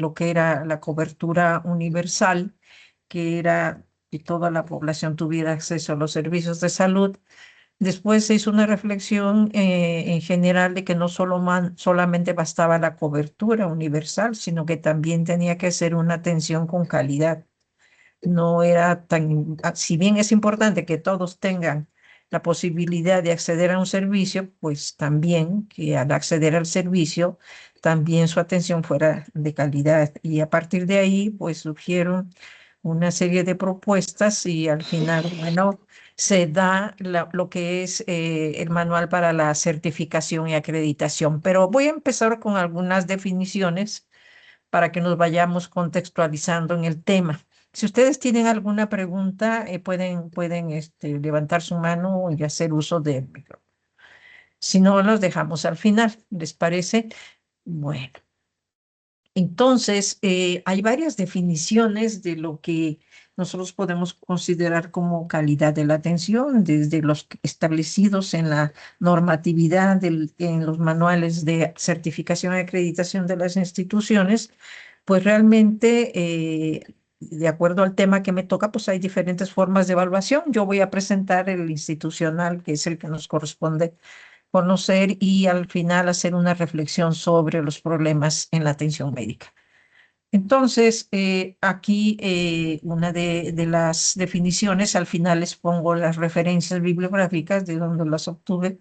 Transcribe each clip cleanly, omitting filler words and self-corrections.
lo que era la cobertura universal, que era que toda la población tuviera acceso a los servicios de salud. Después se hizo una reflexión en general de que no solamente bastaba la cobertura universal, sino que también tenía que ser una atención con calidad. No era tan, si bien es importante que todos tengan la posibilidad de acceder a un servicio, pues también que al acceder al servicio, también su atención fuera de calidad. Y a partir de ahí, pues surgieron una serie de propuestas y al final, bueno, se da lo que es el manual para la certificación y acreditación. Pero voy a empezar con algunas definiciones para que nos vayamos contextualizando en el tema. Si ustedes tienen alguna pregunta, pueden levantar su mano y hacer uso de micrófono. Si no, los dejamos al final. ¿Les parece? Bueno, entonces hay varias definiciones de lo que nosotros podemos considerar como calidad de la atención, desde los establecidos en la normatividad, en los manuales de certificación y acreditación de las instituciones, pues realmente, de acuerdo al tema que me toca, pues hay diferentes formas de evaluación. Yo voy a presentar el institucional, que es el que nos corresponde conocer, y al final hacer una reflexión sobre los problemas en la atención médica. Entonces, aquí una de las definiciones, al final les pongo las referencias bibliográficas de donde las obtuve.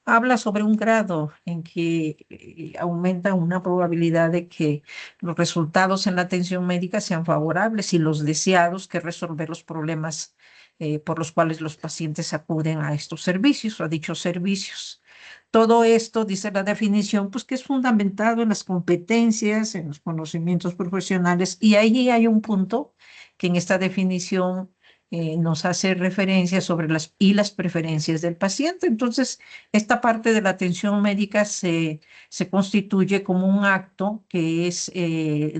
Habla sobre un grado en que aumenta una probabilidad de que los resultados en la atención médica sean favorables y los deseados, que resolver los problemas por los cuales los pacientes acuden a estos servicios o a dichos servicios. Todo esto, dice la definición, pues que es fundamentado en las competencias, en los conocimientos profesionales, y ahí hay un punto que en esta definición nos hace referencia sobre las preferencias del paciente. Entonces, esta parte de la atención médica se constituye como un acto que es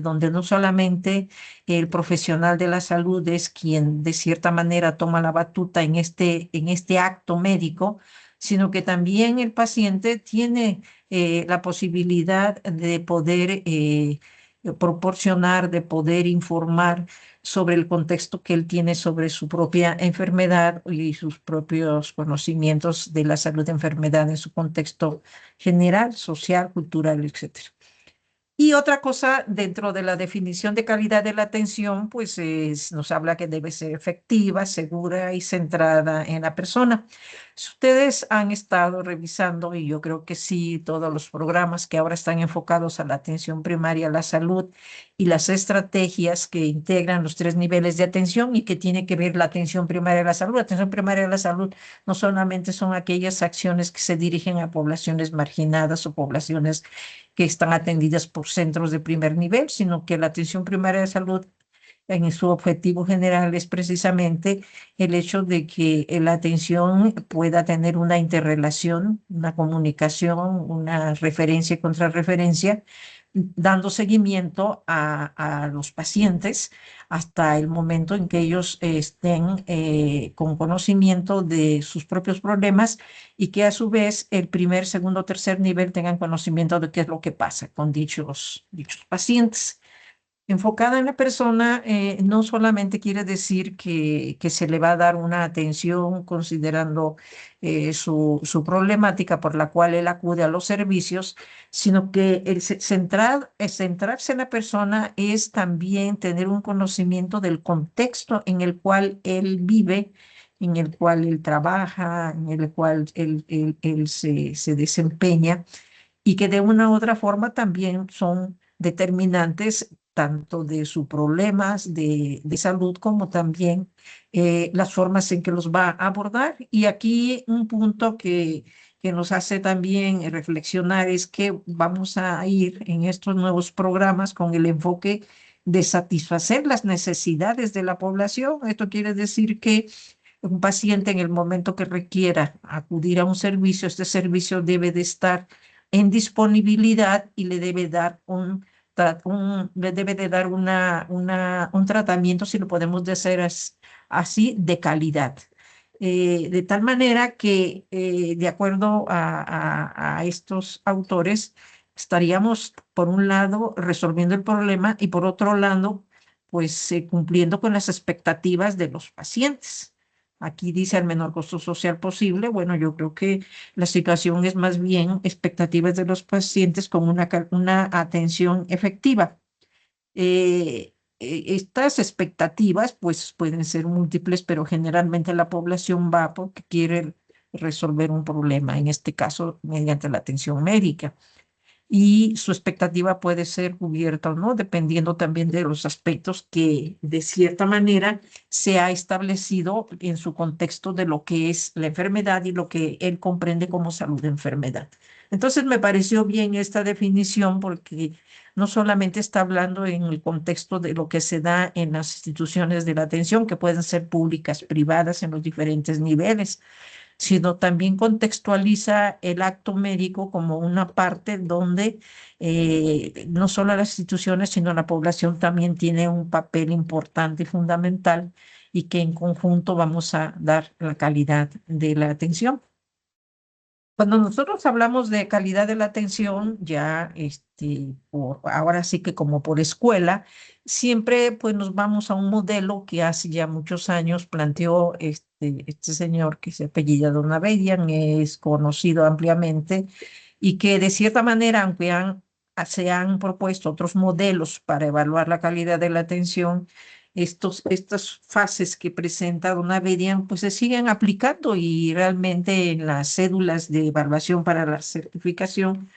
donde no solamente el profesional de la salud es quien de cierta manera toma la batuta en este acto médico, sino que también el paciente tiene la posibilidad de poder proporcionar, de poder informar sobre el contexto que él tiene sobre su propia enfermedad y sus propios conocimientos de la salud de enfermedad en su contexto general, social, cultural, etcétera. Y otra cosa dentro de la definición de calidad de la atención, pues nos habla que debe ser efectiva, segura y centrada en la persona. Si ustedes han estado revisando, y yo creo que sí, todos los programas que ahora están enfocados a la atención primaria, a la salud y las estrategias que integran los 3 niveles de atención y que tiene que ver la atención primaria de la salud. La atención primaria de la salud no solamente son aquellas acciones que se dirigen a poblaciones marginadas o poblaciones que están atendidas por centros de primer nivel, sino que la atención primaria de salud en su objetivo general es precisamente el hecho de que la atención pueda tener una interrelación, una comunicación, una referencia y contrarreferencia, dando seguimiento a los pacientes hasta el momento en que ellos estén con conocimiento de sus propios problemas y que a su vez el primer, segundo, tercer nivel tengan conocimiento de qué es lo que pasa con dichos pacientes. Enfocada en la persona no solamente quiere decir que se le va a dar una atención considerando su problemática por la cual él acude a los servicios, sino que centrarse en la persona es también tener un conocimiento del contexto en el cual él vive, en el cual él trabaja, en el cual él se desempeña, y que de una u otra forma también son determinantes tanto de sus problemas de salud como también las formas en que los va a abordar. Y aquí un punto que nos hace también reflexionar es que vamos a ir en estos nuevos programas con el enfoque de satisfacer las necesidades de la población. Esto quiere decir que un paciente en el momento que requiera acudir a un servicio, este servicio debe de estar en disponibilidad y le debe dar le debe de dar un tratamiento, si lo podemos decir así, de calidad. De tal manera que, de acuerdo a estos autores, estaríamos, por un lado, resolviendo el problema y por otro lado, pues cumpliendo con las expectativas de los pacientes. Aquí dice al menor costo social posible. Bueno, yo creo que la situación es más bien expectativas de los pacientes con una atención efectiva. Estas expectativas pues pueden ser múltiples, pero generalmente la población va porque quiere resolver un problema, en este caso mediante la atención médica, y su expectativa puede ser cubierta o no, dependiendo también de los aspectos que de cierta manera se ha establecido en su contexto de lo que es la enfermedad y lo que él comprende como salud de enfermedad. Entonces me pareció bien esta definición porque no solamente está hablando en el contexto de lo que se da en las instituciones de la atención, que pueden ser públicas, privadas, en los diferentes niveles, sino también contextualiza el acto médico como una parte donde no solo las instituciones, sino la población también tiene un papel importante y fundamental y que en conjunto vamos a dar la calidad de la atención. Cuando nosotros hablamos de calidad de la atención, ya ahora sí que como por escuela, siempre pues nos vamos a un modelo que hace ya muchos años planteó este señor que se apellida Donabedian, es conocido ampliamente y que de cierta manera, aunque se han propuesto otros modelos para evaluar la calidad de la atención, estas fases que presenta Donabedian pues se siguen aplicando y realmente en las cédulas de evaluación para la certificación,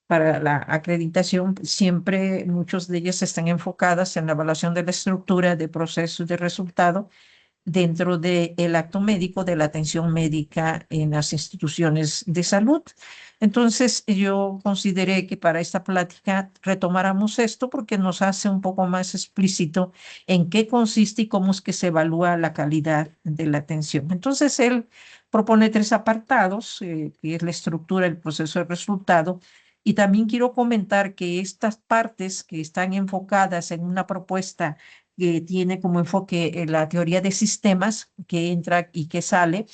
para la acreditación, siempre muchos de ellas están enfocadas en la evaluación de la estructura de procesos de resultado dentro del acto médico de la atención médica en las instituciones de salud. Entonces, yo consideré que para esta plática retomáramos esto porque nos hace un poco más explícito en qué consiste y cómo es que se evalúa la calidad de la atención. Entonces, él propone tres apartados, que es la estructura, el proceso de resultado. Y también quiero comentar que estas partes que están enfocadas en una propuesta que tiene como enfoque la teoría de sistemas que entra y que sale,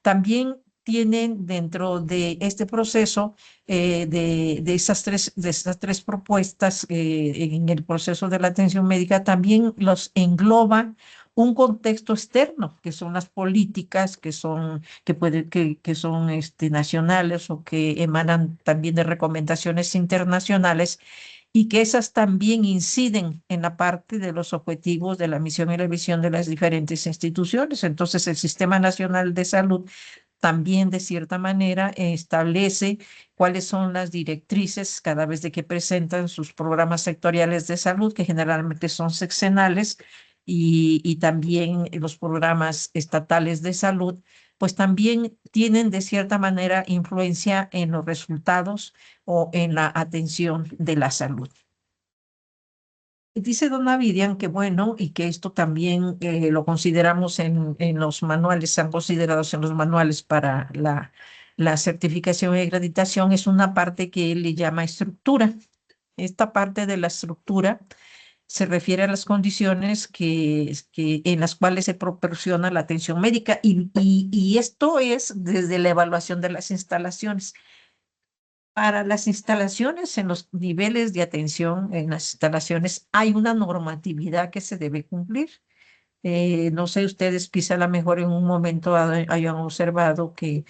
también tienen dentro de este proceso de esas tres propuestas en el proceso de la atención médica, también los engloba un contexto externo, que son las políticas, que son nacionales o que emanan también de recomendaciones internacionales y que esas también inciden en la parte de los objetivos de la misión y la visión de las diferentes instituciones. Entonces, el Sistema Nacional de Salud también, de cierta manera, establece cuáles son las directrices cada vez de que presentan sus programas sectoriales de salud, que generalmente son sexenales, y también los programas estatales de salud, pues también tienen de cierta manera influencia en los resultados o en la atención de la salud. Dice Don Avidian que bueno, y que esto también lo consideramos en los manuales, se han considerado en los manuales para la certificación y acreditación, es una parte que él le llama estructura. Esta parte de la estructura se refiere a las condiciones en las cuales se proporciona la atención médica y esto es desde la evaluación de las instalaciones. Para las instalaciones, en los niveles de atención, en las instalaciones, hay una normatividad que se debe cumplir. No sé, ustedes quizá a lo mejor en un momento hayan observado que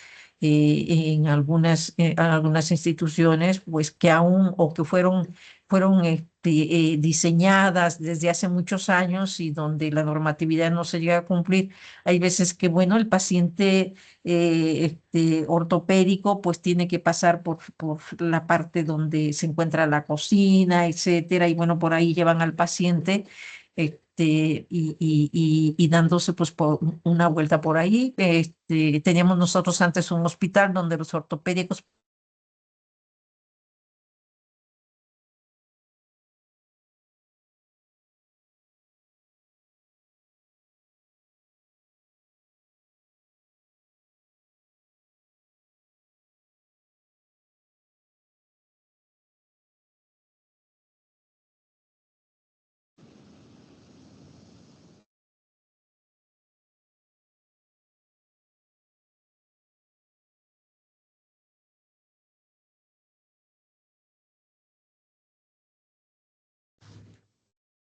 algunas instituciones, pues que aún o que fueron diseñadas desde hace muchos años y donde la normatividad no se llega a cumplir, hay veces que, bueno, el paciente ortopédico pues tiene que pasar por la parte donde se encuentra la cocina, etcétera, y bueno, por ahí llevan al paciente y dándose pues por una vuelta por ahí. Teníamos nosotros antes un hospital donde los ortopédicos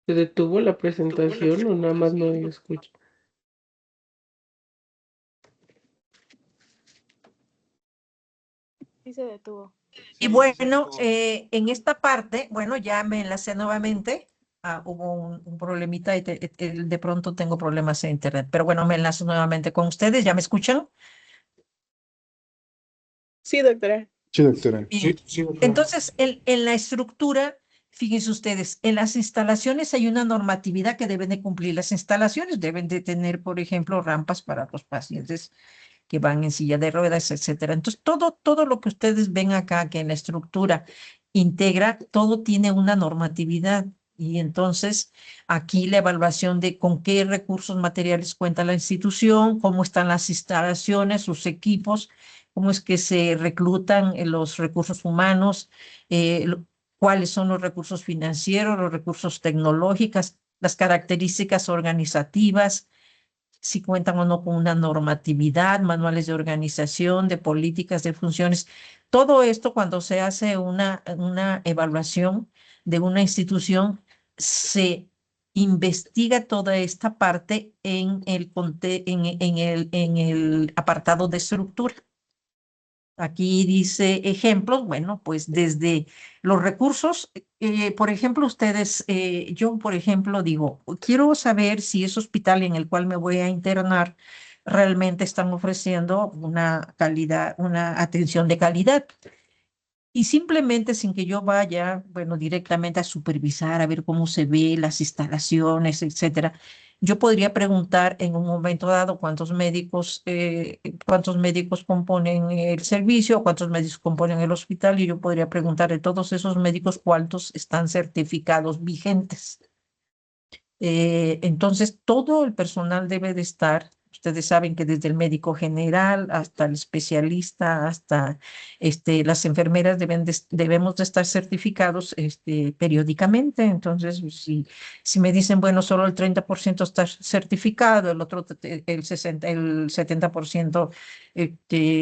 ¿Se detuvo la presentación o nada más no escucho? Sí se detuvo. Y bueno, en esta parte, bueno, ya me enlacé nuevamente. Hubo un problemita y de pronto tengo problemas en internet. Pero bueno, me enlazo nuevamente con ustedes. ¿Ya me escuchan? Sí, doctora. Sí, doctora. Bien. Entonces, en la estructura, fíjense ustedes, en las instalaciones hay una normatividad que deben de cumplir. Las instalaciones deben de tener, por ejemplo, rampas para los pacientes que van en silla de ruedas, etcétera. Entonces, todo lo que ustedes ven acá, que en la estructura integra, todo tiene una normatividad. Y entonces, aquí la evaluación de con qué recursos materiales cuenta la institución, cómo están las instalaciones, sus equipos, cómo es que se reclutan los recursos humanos, cuáles son los recursos financieros, los recursos tecnológicos, las características organizativas, si cuentan o no con una normatividad, manuales de organización, de políticas, de funciones. Todo esto cuando se hace una evaluación de una institución, se investiga toda esta parte en el apartado de estructura. Aquí dice ejemplos, bueno, pues desde los recursos, por ejemplo, ustedes, yo, por ejemplo, digo, quiero saber si ese hospital en el cual me voy a internar realmente están ofreciendo una calidad, una atención de calidad. Y simplemente sin que yo vaya, bueno, directamente a supervisar, a ver cómo se ve las instalaciones, etcétera, yo podría preguntar en un momento dado cuántos médicos componen el servicio, cuántos médicos componen el hospital, y yo podría preguntar de todos esos médicos cuántos están certificados vigentes. Entonces, todo el personal debe de estar. Ustedes saben que desde el médico general hasta el especialista, hasta las enfermeras debemos de estar certificados periódicamente. Entonces, si me dicen, bueno, solo el 30% está certificado, el otro, el 70%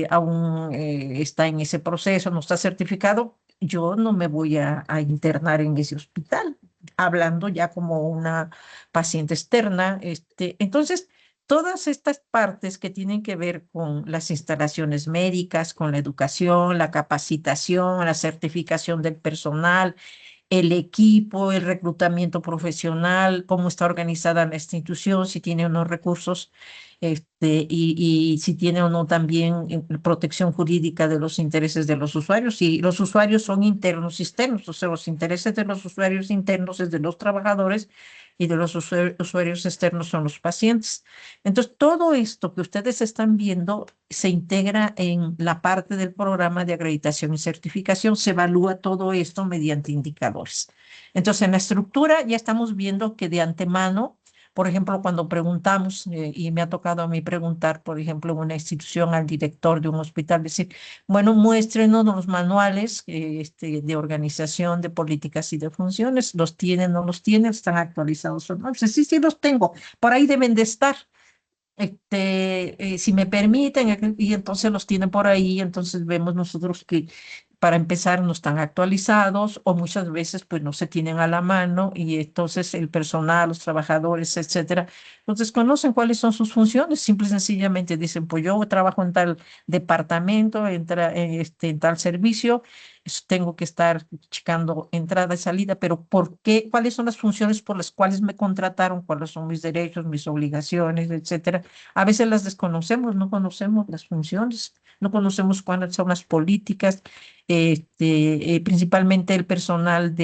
aún está en ese proceso, no está certificado, yo no me voy a internar en ese hospital, hablando ya como una paciente externa. Entonces, todas estas partes que tienen que ver con las instalaciones médicas, con la educación, la capacitación, la certificación del personal, el equipo, el reclutamiento profesional, cómo está organizada la institución, si tiene unos recursos, y si tiene o no también protección jurídica de los intereses de los usuarios. Y los usuarios son internos y externos, o sea, los intereses de los usuarios internos es de los trabajadores y de los usuarios externos son los pacientes. Entonces, todo esto que ustedes están viendo se integra en la parte del programa de acreditación y certificación. Se evalúa todo esto mediante indicadores. Entonces, en la estructura ya estamos viendo que de antemano, por ejemplo, cuando preguntamos, y me ha tocado a mí preguntar, por ejemplo, en una institución al director de un hospital, decir, bueno, muéstrenos los manuales de organización, de políticas y de funciones. ¿Los tienen, no los tienen? ¿Están actualizados o no? Entonces, sí, sí los tengo. Por ahí deben de estar. Si me permiten, y entonces los tienen por ahí, entonces vemos nosotros que para empezar no están actualizados o muchas veces pues no se tienen a la mano y entonces el personal, los trabajadores, etcétera, entonces conocen cuáles son sus funciones, simple y sencillamente dicen, pues yo trabajo en tal departamento, en tal servicio, tengo que estar checando entrada y salida, pero ¿por qué? ¿Cuáles son las funciones por las cuales me contrataron? ¿Cuáles son mis derechos, mis obligaciones, etcétera? A veces las desconocemos, no conocemos las funciones, no conocemos cuáles son las políticas, principalmente el personal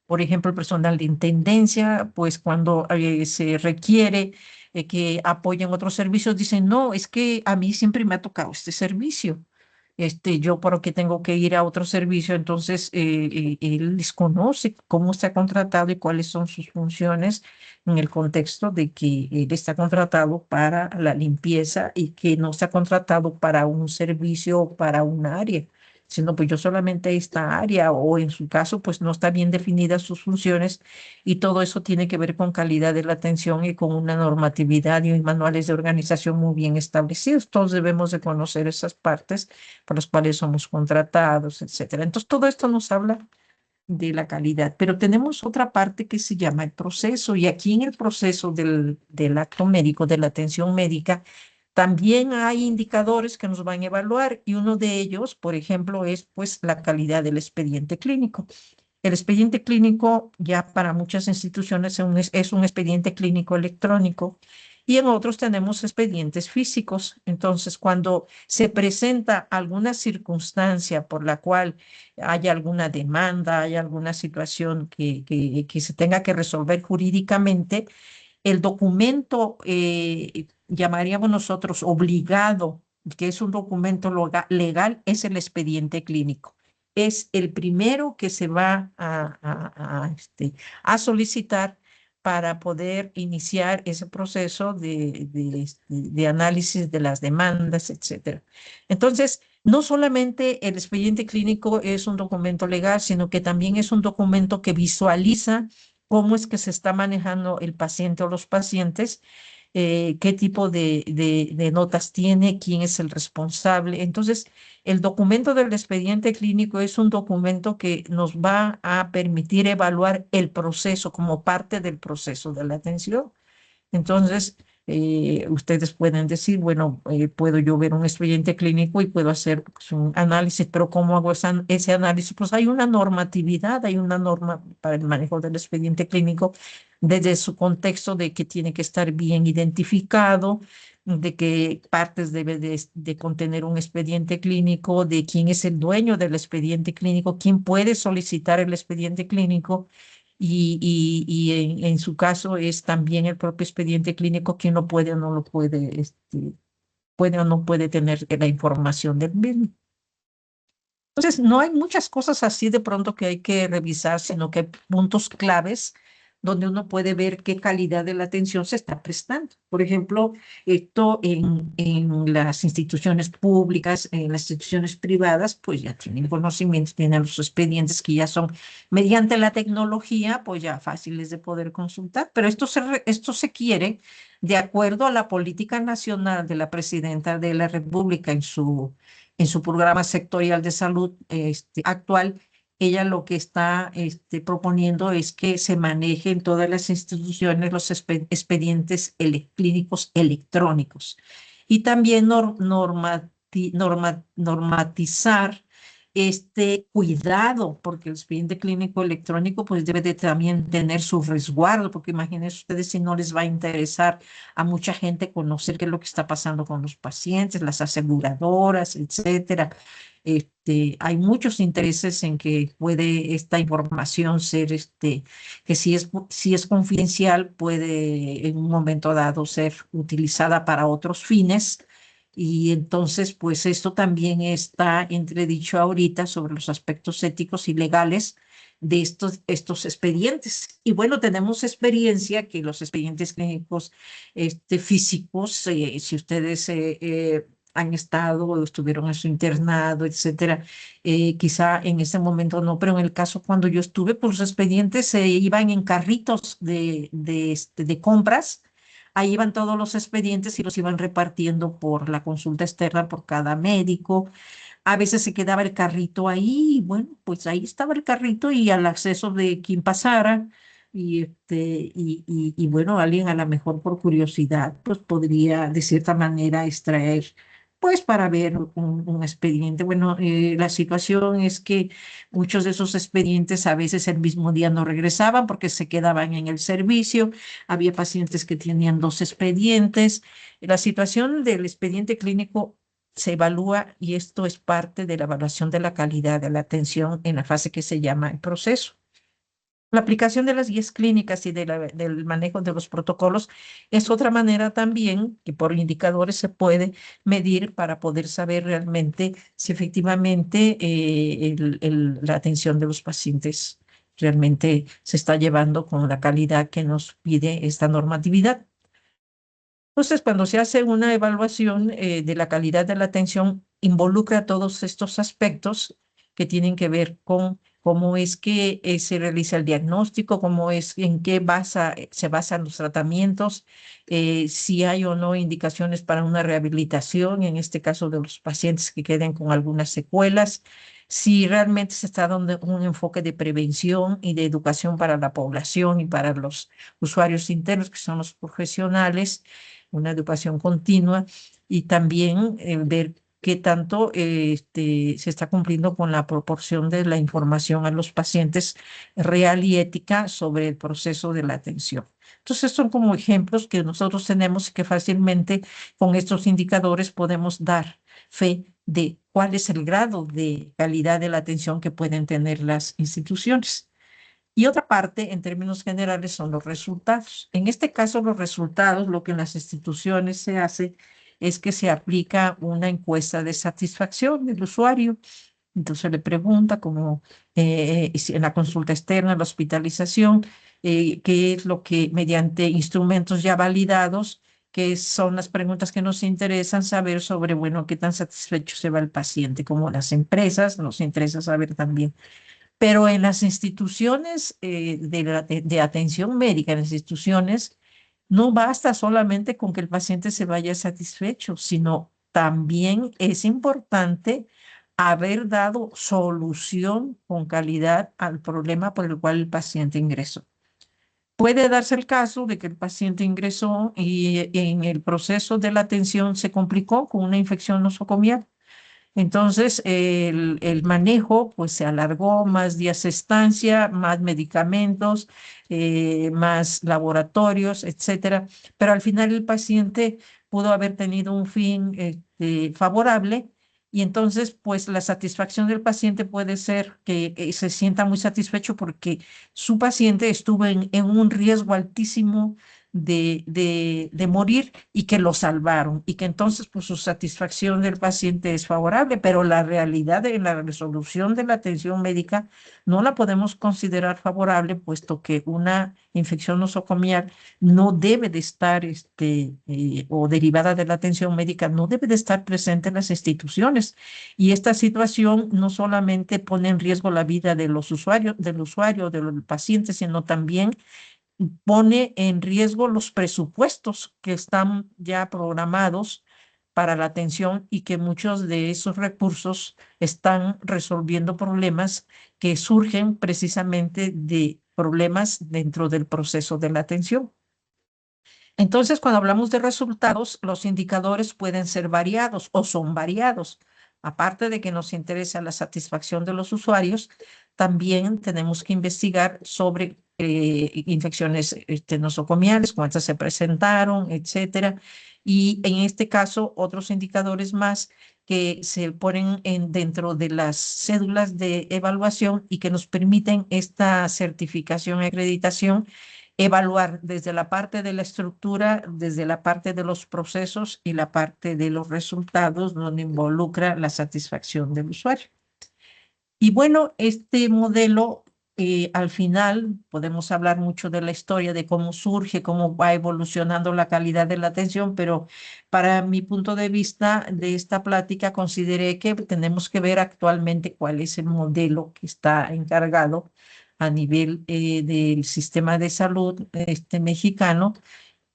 por ejemplo, el personal de intendencia, pues cuando se requiere que apoyen otros servicios, dicen, no, es que a mí siempre me ha tocado este servicio. Yo por qué tengo que ir a otro servicio, entonces él desconoce cómo está contratado y cuáles son sus funciones en el contexto de que él está contratado para la limpieza y que no está contratado para un servicio o para un área, sino pues yo solamente esta área, o en su caso pues no está bien definidas sus funciones, y todo eso tiene que ver con calidad de la atención y con una normatividad y manuales de organización muy bien establecidos. Todos debemos de conocer esas partes por las cuales somos contratados, etcétera. Entonces, todo esto nos habla de la calidad. Pero tenemos otra parte que se llama el proceso, y aquí en el proceso del acto médico, de la atención médica, también hay indicadores que nos van a evaluar, y uno de ellos, por ejemplo, es pues la calidad del expediente clínico. El expediente clínico ya para muchas instituciones es un expediente clínico electrónico, y en otros tenemos expedientes físicos. Entonces, cuando se presenta alguna circunstancia por la cual haya alguna demanda, hay alguna situación que se tenga que resolver jurídicamente, el documento, llamaríamos nosotros obligado, que es un documento legal, es el expediente clínico. Es el primero que se va a solicitar para poder iniciar ese proceso de análisis de las demandas, etcétera. Entonces, no solamente el expediente clínico es un documento legal, sino que también es un documento que visualiza cómo es que se está manejando el paciente o los pacientes, qué tipo de notas tiene, quién es el responsable. Entonces, el documento del expediente clínico es un documento que nos va a permitir evaluar el proceso como parte del proceso de la atención. Entonces, ustedes pueden decir, bueno, puedo yo ver un expediente clínico y puedo hacer pues, un análisis, pero ¿cómo hago ese análisis? Pues hay una normatividad, hay una norma para el manejo del expediente clínico desde su contexto de que tiene que estar bien identificado, de qué partes debe de contener un expediente clínico, de quién es el dueño del expediente clínico, quién puede solicitar el expediente clínico, y en su caso es también el propio expediente clínico quien lo puede o no lo puede, puede o no puede tener la información del mismo. Entonces, no hay muchas cosas así de pronto que hay que revisar, sino que hay puntos claves donde uno puede ver qué calidad de la atención se está prestando. Por ejemplo, esto en las instituciones públicas, en las instituciones privadas, pues ya tienen conocimiento, tienen los expedientes que ya son mediante la tecnología, pues ya fáciles de poder consultar. Pero esto se quiere de acuerdo a la política nacional de la presidenta de la República en su programa sectorial de salud actual. Ella lo que está proponiendo es que se maneje en todas las instituciones los expedientes clínicos electrónicos, y también normatizar este cuidado, porque el expediente clínico electrónico pues debe de también tener su resguardo, porque imagínense ustedes si no les va a interesar a mucha gente conocer qué es lo que está pasando con los pacientes, las aseguradoras, etcétera. Hay muchos intereses en que puede esta información ser, que si es confidencial, puede en un momento dado ser utilizada para otros fines. Y entonces, pues esto también está entredicho ahorita sobre los aspectos éticos y legales de estos expedientes. Y bueno, tenemos experiencia que los expedientes clínicos físicos, si ustedes han estado o estuvieron en su internado, etcétera, quizá en ese momento no, pero en el caso cuando yo estuve, pues los expedientes se iban en carritos de compras. Ahí iban todos los expedientes y los iban repartiendo por la consulta externa por cada médico. A veces se quedaba el carrito ahí, y bueno, pues ahí estaba el carrito y al acceso de quien pasara. Y bueno, alguien a lo mejor por curiosidad, pues podría de cierta manera extraer, pues para ver un expediente. Bueno, la situación es que muchos de esos expedientes a veces el mismo día no regresaban porque se quedaban en el servicio. Había pacientes que tenían dos expedientes. La situación del expediente clínico se evalúa, y esto es parte de la evaluación de la calidad de la atención en la fase que se llama el proceso. La aplicación de las guías clínicas y del manejo de los protocolos es otra manera también que por indicadores se puede medir para poder saber realmente si efectivamente la atención de los pacientes realmente se está llevando con la calidad que nos pide esta normatividad. Entonces, cuando se hace una evaluación de la calidad de la atención, involucra todos estos aspectos que tienen que ver con cómo es que se realiza el diagnóstico, en qué se basan los tratamientos, si hay o no indicaciones para una rehabilitación, en este caso de los pacientes que queden con algunas secuelas, si realmente se está dando un enfoque de prevención y de educación para la población y para los usuarios internos, que son los profesionales, una educación continua, y también ver qué tanto se está cumpliendo con la proporción de la información a los pacientes real y ética sobre el proceso de la atención. Entonces, son como ejemplos que nosotros tenemos y que fácilmente con estos indicadores podemos dar fe de cuál es el grado de calidad de la atención que pueden tener las instituciones. Y otra parte, en términos generales, son los resultados. En este caso, los resultados, lo que en las instituciones se hace es que se aplica una encuesta de satisfacción del usuario. Entonces le pregunta, como en la consulta externa, la hospitalización, qué es lo que mediante instrumentos ya validados, que son las preguntas que nos interesan saber sobre, bueno, qué tan satisfecho se va el paciente, como las empresas, nos interesa saber también. Pero en las instituciones de atención médica, en las instituciones, no basta solamente con que el paciente se vaya satisfecho, sino también es importante haber dado solución con calidad al problema por el cual el paciente ingresó. Puede darse el caso de que el paciente ingresó y en el proceso de la atención se complicó con una infección nosocomial. Entonces, el manejo pues se alargó, más días de estancia, más medicamentos, más laboratorios, etcétera. Pero al final el paciente pudo haber tenido un fin favorable y entonces pues la satisfacción del paciente puede ser que se sienta muy satisfecho porque su paciente estuvo en un riesgo altísimo de morir y que lo salvaron y que entonces pues su satisfacción del paciente es favorable, pero la realidad de la resolución de la atención médica no la podemos considerar favorable, puesto que una infección nosocomial no debe de estar, o derivada de la atención médica, no debe de estar presente en las instituciones. Y esta situación no solamente pone en riesgo la vida de los usuarios, del usuario, del paciente, sino también pone en riesgo los presupuestos que están ya programados para la atención y que muchos de esos recursos están resolviendo problemas que surgen precisamente de problemas dentro del proceso de la atención. Entonces, cuando hablamos de resultados, los indicadores pueden ser variados o son variados. Aparte de que nos interesa la satisfacción de los usuarios, también tenemos que investigar sobre infecciones nosocomiales, cuántas se presentaron, etcétera. Y en este caso, otros indicadores más que se ponen dentro de las cédulas de evaluación y que nos permiten esta certificación y acreditación, evaluar desde la parte de la estructura, desde la parte de los procesos y la parte de los resultados, donde involucra la satisfacción del usuario. Y bueno, este modelo, al final, podemos hablar mucho de la historia, de cómo surge, cómo va evolucionando la calidad de la atención, pero para mi punto de vista de esta plática, consideré que tenemos que ver actualmente cuál es el modelo que está encargado a nivel del sistema de salud mexicano,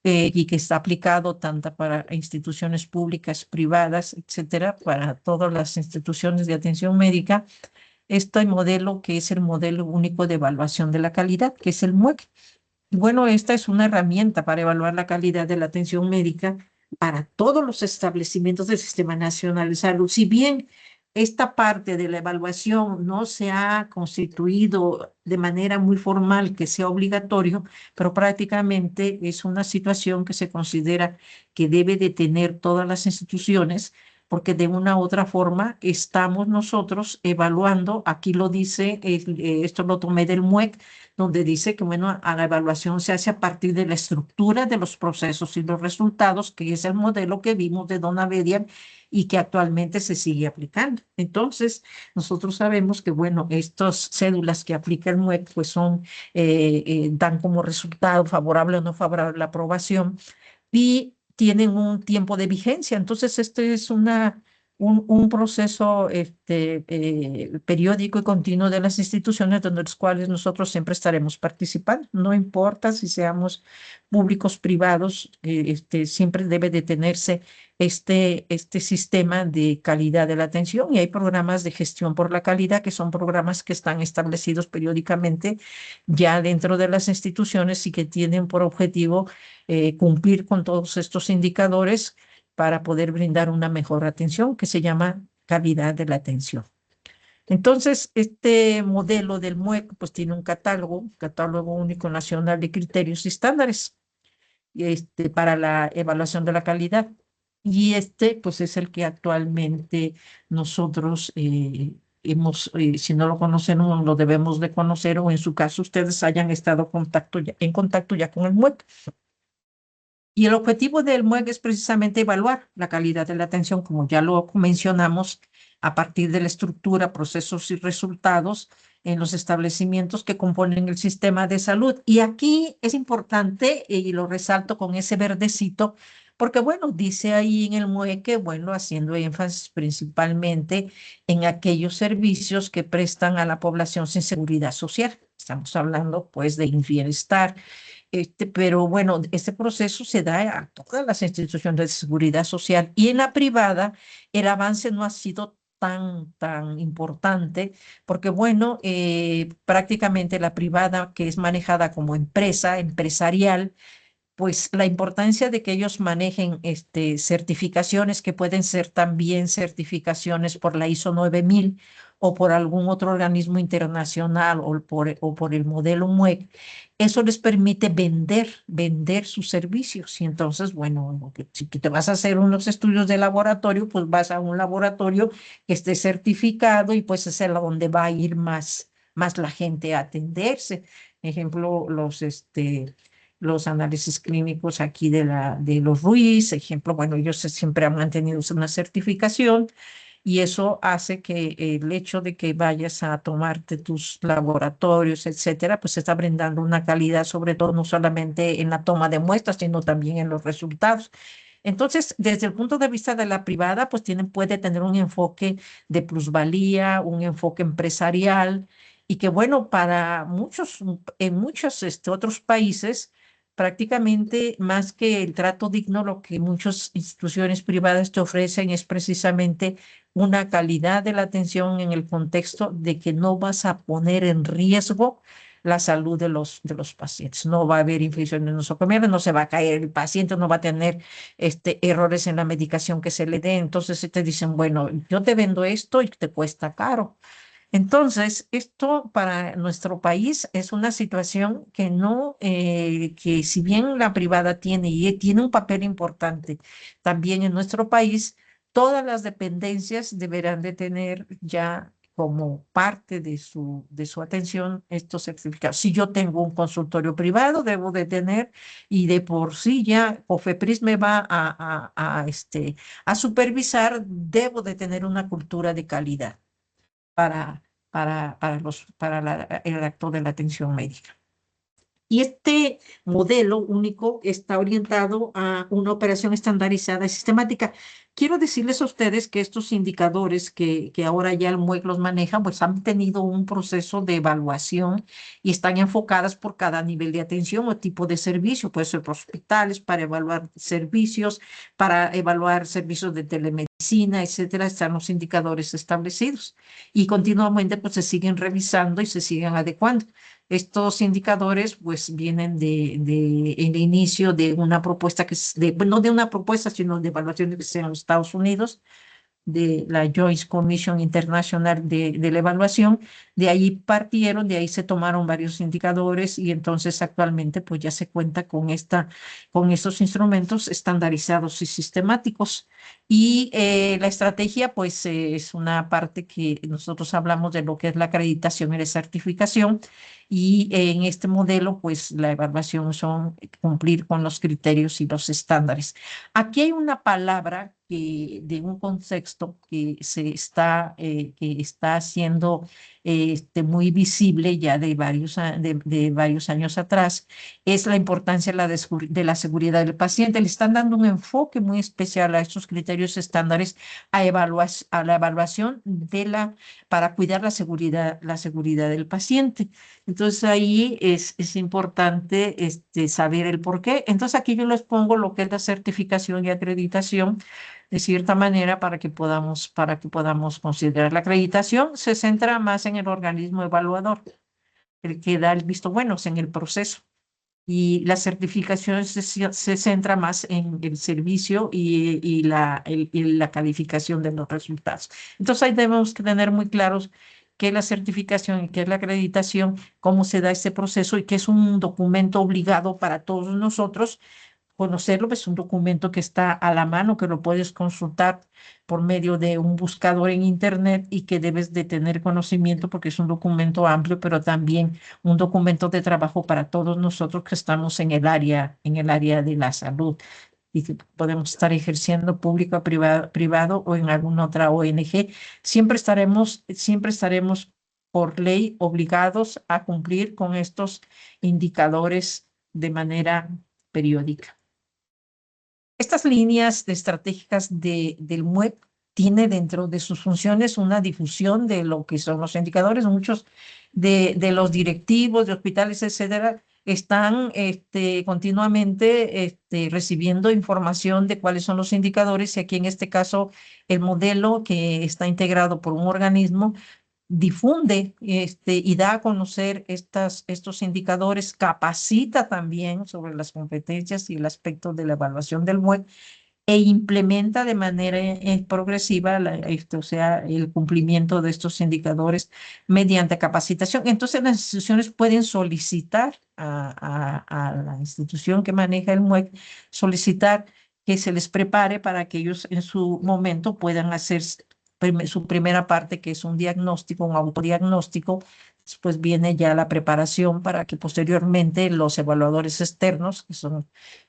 y que está aplicado tanto para instituciones públicas, privadas, etcétera, para todas las instituciones de atención médica, este modelo que es el modelo único de evaluación de la calidad, que es el MUEC. Bueno, esta es una herramienta para evaluar la calidad de la atención médica para todos los establecimientos del Sistema Nacional de Salud. Si bien esta parte de la evaluación no se ha constituido de manera muy formal que sea obligatorio, pero prácticamente es una situación que se considera que debe de tener todas las instituciones, porque de una u otra forma estamos nosotros evaluando, aquí lo dice, esto lo tomé del MUEC, donde dice que, bueno, a la evaluación se hace a partir de la estructura de los procesos y los resultados, que es el modelo que vimos de Donna Bedian y que actualmente se sigue aplicando. Entonces, nosotros sabemos que, bueno, estas cédulas que aplica el MUEC, pues dan como resultado favorable o no favorable la aprobación y tienen un tiempo de vigencia. Entonces, esto es un proceso periódico y continuo de las instituciones donde los cuales nosotros siempre estaremos participando. No importa si seamos públicos, privados, siempre debe de tenerse este sistema de calidad de la atención y hay programas de gestión por la calidad que son programas que están establecidos periódicamente ya dentro de las instituciones y que tienen por objetivo cumplir con todos estos indicadores para poder brindar una mejor atención que se llama calidad de la atención. Entonces, este modelo del MUEC pues tiene un catálogo único nacional de criterios y estándares para la evaluación de la calidad. Y pues es el que actualmente nosotros si no lo conocen, lo debemos de conocer o en su caso ustedes hayan estado en contacto ya con el MUEC. Y el objetivo del MUEC es precisamente evaluar la calidad de la atención, como ya lo mencionamos, a partir de la estructura, procesos y resultados en los establecimientos que componen el sistema de salud. Y aquí es importante, y lo resalto con ese verdecito, porque bueno, dice ahí en el MUEC que, bueno, haciendo énfasis principalmente en aquellos servicios que prestan a la población sin seguridad social. Estamos hablando pues de bienestar. Pero bueno, este proceso se da a todas las instituciones de seguridad social y en la privada el avance no ha sido tan importante porque bueno, prácticamente la privada que es manejada como empresarial, pues la importancia de que ellos manejen certificaciones que pueden ser también certificaciones por la ISO 9000 o por algún otro organismo internacional o por el modelo MUEC, eso les permite vender sus servicios. Y entonces, bueno, si te vas a hacer unos estudios de laboratorio, pues vas a un laboratorio que esté certificado y pues es a donde va a ir más la gente a atenderse. Ejemplo, los análisis clínicos aquí de los Ruiz, ejemplo, bueno, ellos siempre han mantenido una certificación y eso hace que el hecho de que vayas a tomarte tus laboratorios, etcétera, pues se está brindando una calidad, sobre todo no solamente en la toma de muestras, sino también en los resultados. Entonces, desde el punto de vista de la privada, pues puede tener un enfoque de plusvalía, un enfoque empresarial, y que bueno, en muchos otros países, prácticamente más que el trato digno, lo que muchas instituciones privadas te ofrecen es precisamente una calidad de la atención en el contexto de que no vas a poner en riesgo la salud de los pacientes. No va a haber infecciones nosocomiales, no se va a caer el paciente, no va a tener errores en la medicación que se le dé. Entonces te dicen, bueno, yo te vendo esto y te cuesta caro. Entonces, esto para nuestro país es una situación que no, que si bien la privada tiene y tiene un papel importante también en nuestro país, todas las dependencias deberán de tener ya como parte de su atención estos certificados. Si yo tengo un consultorio privado, debo de tener, y de por sí ya COFEPRIS me va a supervisar, debo de tener una cultura de calidad para, para el acto de la atención médica. Y este modelo único está orientado a una operación estandarizada y sistemática. Quiero decirles a ustedes que estos indicadores que ahora ya el MUEC los maneja, pues han tenido un proceso de evaluación y están enfocadas por cada nivel de atención o tipo de servicio. Puede ser por hospitales, para evaluar servicios, para evaluar servicios de telemedicina, etcétera. Están los indicadores establecidos y continuamente pues se siguen revisando y se siguen adecuando. Estos indicadores pues vienen el inicio de una propuesta no de una propuesta, sino de evaluaciones que se hacen en los Estados Unidos, de la Joint Commission Internacional de la Evaluación. De ahí partieron, de ahí se tomaron varios indicadores y entonces actualmente pues ya se cuenta con estos instrumentos estandarizados y sistemáticos. Y la estrategia pues es una parte que nosotros hablamos de lo que es la acreditación y la certificación y en este modelo pues la evaluación son cumplir con los criterios y los estándares. Aquí hay una palabra de un contexto que está siendo muy visible ya de varios años atrás, es la importancia de la seguridad del paciente. Le están dando un enfoque muy especial a estos criterios estándares a la evaluación para cuidar la seguridad del paciente. Entonces ahí es importante saber el por qué. Entonces aquí yo les pongo lo que es la certificación y acreditación de cierta manera para que podamos considerar. La acreditación se centra más en el organismo evaluador, el que da el visto bueno en el proceso. Y la certificación se centra más en el servicio y la calificación de los resultados. Entonces ahí debemos que tener muy claros qué es la certificación y qué es la acreditación, cómo se da este proceso y que es un documento obligado para todos nosotros conocerlo. Es un documento que está a la mano, que lo puedes consultar por medio de un buscador en Internet y que debes de tener conocimiento porque es un documento amplio, pero también un documento de trabajo para todos nosotros que estamos en el área de la salud y que podemos estar ejerciendo público, privado o en alguna otra ONG. Siempre estaremos por ley obligados a cumplir con estos indicadores de manera periódica. Estas líneas estratégicas del MUEC tiene dentro de sus funciones una difusión de lo que son los indicadores. Muchos de los directivos de hospitales, etcétera, están continuamente recibiendo información de cuáles son los indicadores y aquí en este caso el modelo que está integrado por un organismo difunde y da a conocer estos indicadores, capacita también sobre las competencias y el aspecto de la evaluación del MUEC e implementa de manera progresiva o sea, el cumplimiento de estos indicadores mediante capacitación. Entonces las instituciones pueden solicitar a la institución que maneja el MUEC, solicitar que se les prepare para que ellos en su momento puedan hacer su primera parte, que es un diagnóstico, un autodiagnóstico. Después viene ya la preparación para que posteriormente los evaluadores externos,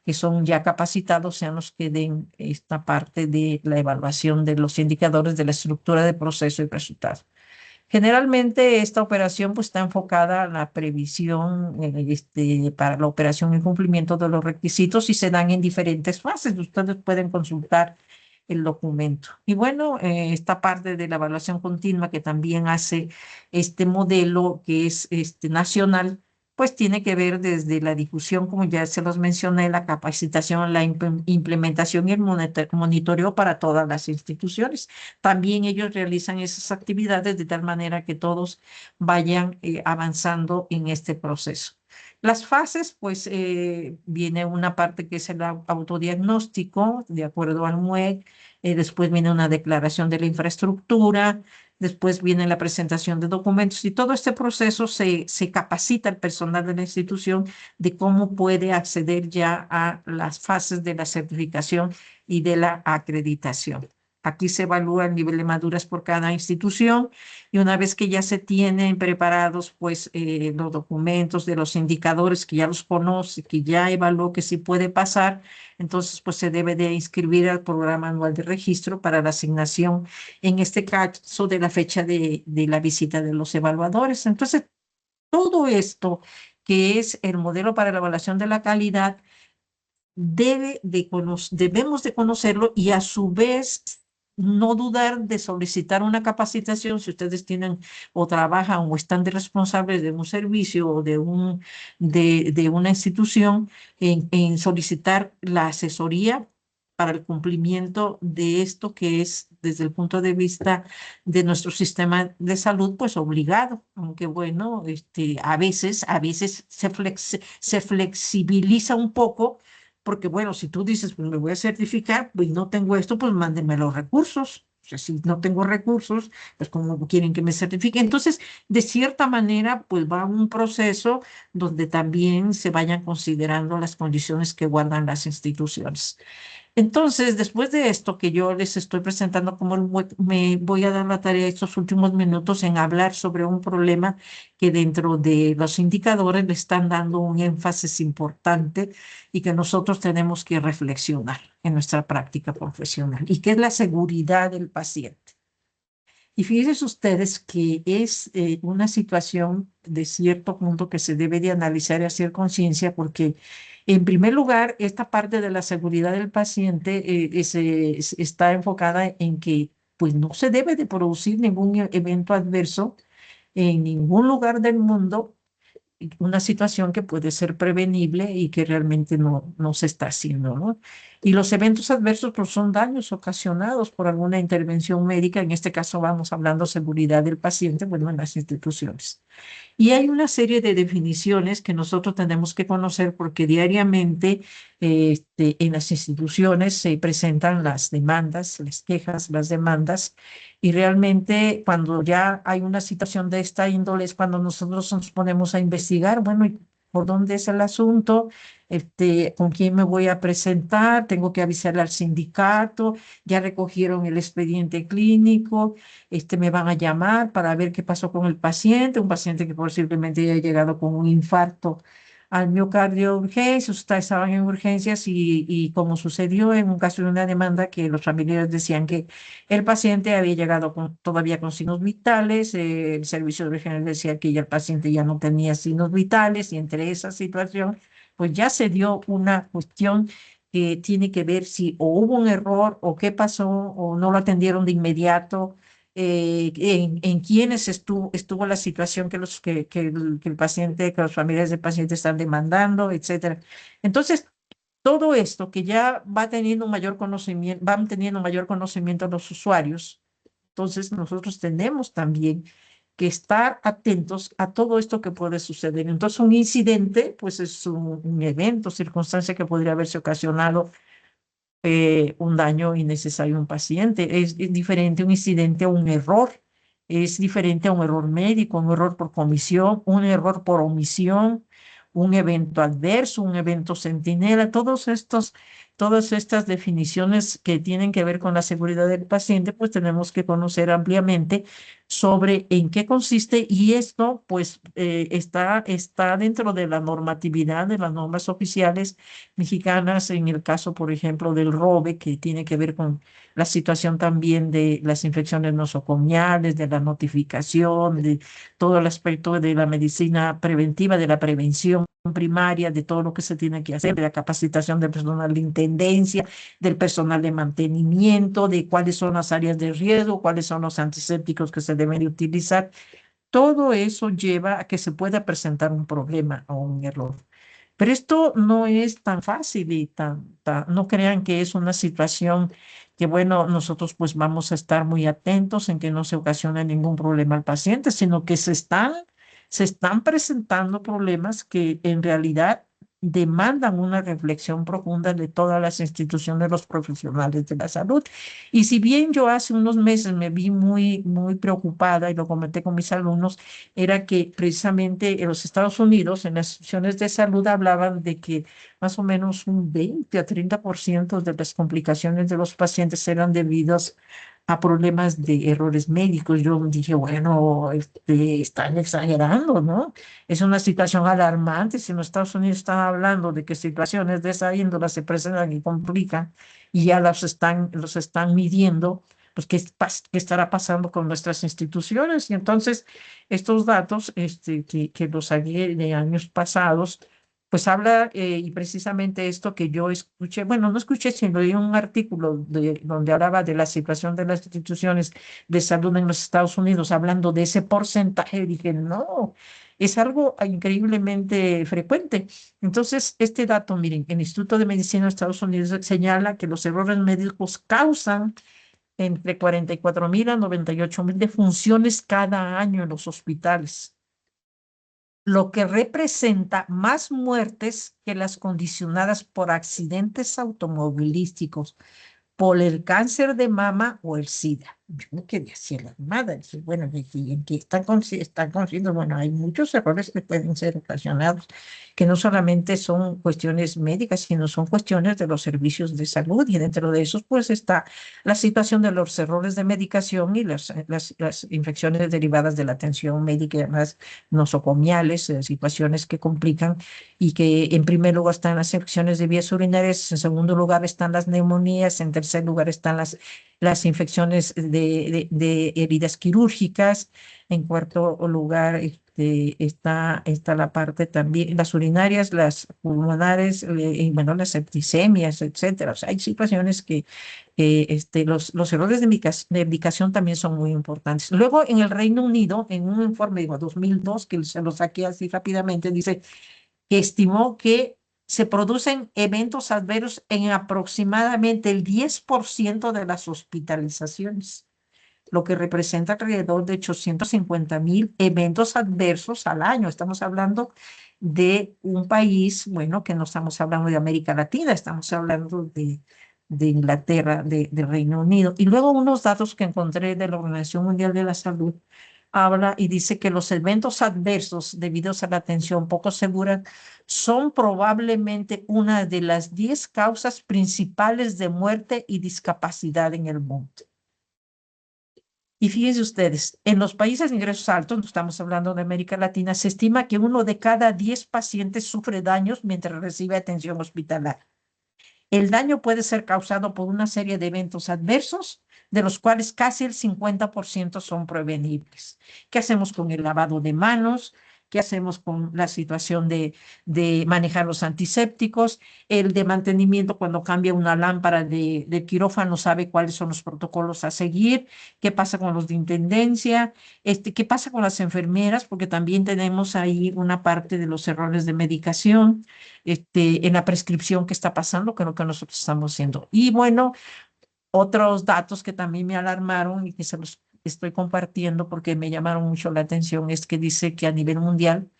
que son ya capacitados, sean los que den esta parte de la evaluación de los indicadores de la estructura de proceso y resultado. Generalmente esta operación pues, está enfocada a la previsión para la operación y cumplimiento de los requisitos y se dan en diferentes fases. Ustedes pueden consultar el documento. Y bueno, esta parte de la evaluación continua que también hace este modelo que es nacional, pues tiene que ver desde la difusión, como ya se los mencioné, la capacitación, la implementación y el monitoreo para todas las instituciones. También ellos realizan esas actividades de tal manera que todos vayan avanzando en este proceso. Las fases, pues viene una parte que es el autodiagnóstico, de acuerdo al MUEC, después viene una declaración de la infraestructura, después viene la presentación de documentos y todo este proceso se capacita al personal de la institución de cómo puede acceder ya a las fases de la certificación y de la acreditación. Aquí se evalúa el nivel de madurez por cada institución y una vez que ya se tienen preparados pues los documentos de los indicadores que ya los conoce, que ya evaluó que sí puede pasar, entonces pues se debe de inscribir al programa anual de registro para la asignación, en este caso de la fecha de la visita de los evaluadores. Entonces todo esto que es el modelo para la evaluación de la calidad debemos de conocerlo y a su vez no dudar de solicitar una capacitación si ustedes tienen o trabajan o están de responsables de un servicio o de una institución en solicitar la asesoría para el cumplimiento de esto que es desde el punto de vista de nuestro sistema de salud, pues obligado, aunque bueno, a veces se flexibiliza un poco porque bueno, si tú dices, pues me voy a certificar, pues no tengo esto, pues mándenme los recursos. O sea, si no tengo recursos, pues ¿cómo quieren que me certifique? Entonces, de cierta manera, pues va un proceso donde también se vayan considerando las condiciones que guardan las instituciones. Entonces, después de esto que yo les estoy presentando, me voy a dar la tarea estos últimos minutos en hablar sobre un problema que dentro de los indicadores le están dando un énfasis importante y que nosotros tenemos que reflexionar en nuestra práctica profesional, y que es la seguridad del paciente. Y fíjense ustedes que es una situación de cierto punto que se debe de analizar y hacer conciencia porque, en primer lugar, esta parte de la seguridad del paciente está enfocada en que pues, no se debe de producir ningún evento adverso en ningún lugar del mundo, una situación que puede ser prevenible y que realmente no se está haciendo, ¿no? Y los eventos adversos pues, son daños ocasionados por alguna intervención médica, en este caso vamos hablando seguridad del paciente, bueno, en las instituciones. Y hay una serie de definiciones que nosotros tenemos que conocer porque diariamente en las instituciones se presentan las demandas, las quejas, las demandas, y realmente cuando ya hay una situación de esta índole es cuando nosotros nos ponemos a investigar, bueno, ¿y por dónde es el asunto? ¿Con quién me voy a presentar? Tengo que avisar al sindicato, ya recogieron el expediente clínico, me van a llamar para ver qué pasó con el paciente, un paciente que posiblemente haya llegado con un infarto al miocardio de urgencias, ustedes estaban en urgencias y como sucedió en un caso de una demanda que los familiares decían que el paciente había llegado todavía con signos vitales, el servicio de urgencias decía que ya el paciente ya no tenía signos vitales y entre esa situación pues ya se dio una cuestión que tiene que ver si o hubo un error o qué pasó o no lo atendieron de inmediato, en quiénes estuvo la situación que el paciente, que los familiares del paciente están demandando, etcétera. Entonces, todo esto que ya va teniendo mayor conocimiento, van teniendo mayor conocimiento los usuarios, entonces nosotros tenemos también que estar atentos a todo esto que puede suceder. Entonces, un incidente, pues es un evento, circunstancia que podría haberse ocasionado un daño innecesario a un paciente. Es diferente un incidente a un error. Es diferente a un error médico, un error por comisión, un error por omisión, un evento adverso, un evento centinela. Todas estas definiciones que tienen que ver con la seguridad del paciente, pues tenemos que conocer ampliamente sobre en qué consiste y esto pues está dentro de la normatividad de las normas oficiales mexicanas, en el caso, por ejemplo, del ROBE, que tiene que ver con la situación también de las infecciones nosocomiales, de la notificación, de todo el aspecto de la medicina preventiva, de la prevención primaria, de todo lo que se tiene que hacer, de la capacitación del personal de intendencia, del personal de mantenimiento, de cuáles son las áreas de riesgo, cuáles son los antisépticos que se deben de utilizar. Todo eso lleva a que se pueda presentar un problema o un error. Pero esto no es tan fácil y no crean que es una situación que, bueno, nosotros pues vamos a estar muy atentos en que no se ocasione ningún problema al paciente, sino que se están presentando problemas que en realidad demandan una reflexión profunda de todas las instituciones de los profesionales de la salud. Y si bien yo hace unos meses me vi muy, muy preocupada y lo comenté con mis alumnos, era que precisamente en los Estados Unidos, en las instituciones de salud, hablaban de que más o menos un 20 a 30% de las complicaciones de los pacientes eran debidas a problemas de errores médicos. Yo dije, bueno, están exagerando, ¿no? Es una situación alarmante. Si en los Estados Unidos están hablando de que situaciones de esa índole se presentan y complican y ya los están midiendo, pues ¿qué estará pasando con nuestras instituciones? Y entonces estos datos que los hallé de años pasados, pues habla y precisamente esto que yo escuché, bueno, no escuché, sino leí un artículo donde hablaba de la situación de las instituciones de salud en los Estados Unidos, hablando de ese porcentaje, dije, no, es algo increíblemente frecuente. Entonces, este dato, miren, el Instituto de Medicina de Estados Unidos señala que los errores médicos causan entre 44.000 a 98.000 defunciones cada año en los hospitales, lo que representa más muertes que las condicionadas por accidentes automovilísticos, por el cáncer de mama o el SIDA. Yo me quedé así alarmada. Dije, bueno, ¿y en qué están conscientes? Bueno, hay muchos errores que pueden ser ocasionados, que no solamente son cuestiones médicas, sino son cuestiones de los servicios de salud. Y dentro de esos, pues está la situación de los errores de medicación y las infecciones derivadas de la atención médica y además nosocomiales, situaciones que complican y que en primer lugar están las infecciones de vías urinarias, en segundo lugar están las neumonías, en tercer lugar están las las infecciones de heridas quirúrgicas. En cuarto lugar, está la parte también, las urinarias, las pulmonares, y bueno, las septicemias, etcétera. O sea, hay situaciones que los errores de medicación también son muy importantes. Luego, en el Reino Unido, en un informe, digo, 2002, que se lo saqué así rápidamente, dice que estimó que se producen eventos adversos en aproximadamente el 10% de las hospitalizaciones, lo que representa alrededor de 850.000 eventos adversos al año. Estamos hablando de un país, bueno, que no estamos hablando de América Latina, estamos hablando de Inglaterra, del Reino Unido. Y luego unos datos que encontré de la Organización Mundial de la Salud habla y dice que los eventos adversos debidos a la atención poco segura son probablemente una de las 10 causas principales de muerte y discapacidad en el mundo. Y fíjense ustedes, en los países de ingresos altos, no estamos hablando de América Latina, se estima que 1 de cada 10 pacientes sufre daños mientras recibe atención hospitalaria. El daño puede ser causado por una serie de eventos adversos, de los cuales casi el 50% son prevenibles. ¿Qué hacemos con el lavado de manos? ¿Qué hacemos con la situación de manejar los antisépticos? El de mantenimiento cuando cambia una lámpara de quirófano, sabe cuáles son los protocolos a seguir. ¿Qué pasa con los de intendencia? ¿Qué pasa con las enfermeras? Porque también tenemos ahí una parte de los errores de medicación, en la prescripción que está pasando, que es lo que nosotros estamos haciendo. Y bueno, otros datos que también me alarmaron y que se los estoy compartiendo porque me llamaron mucho la atención es que dice que a nivel mundial,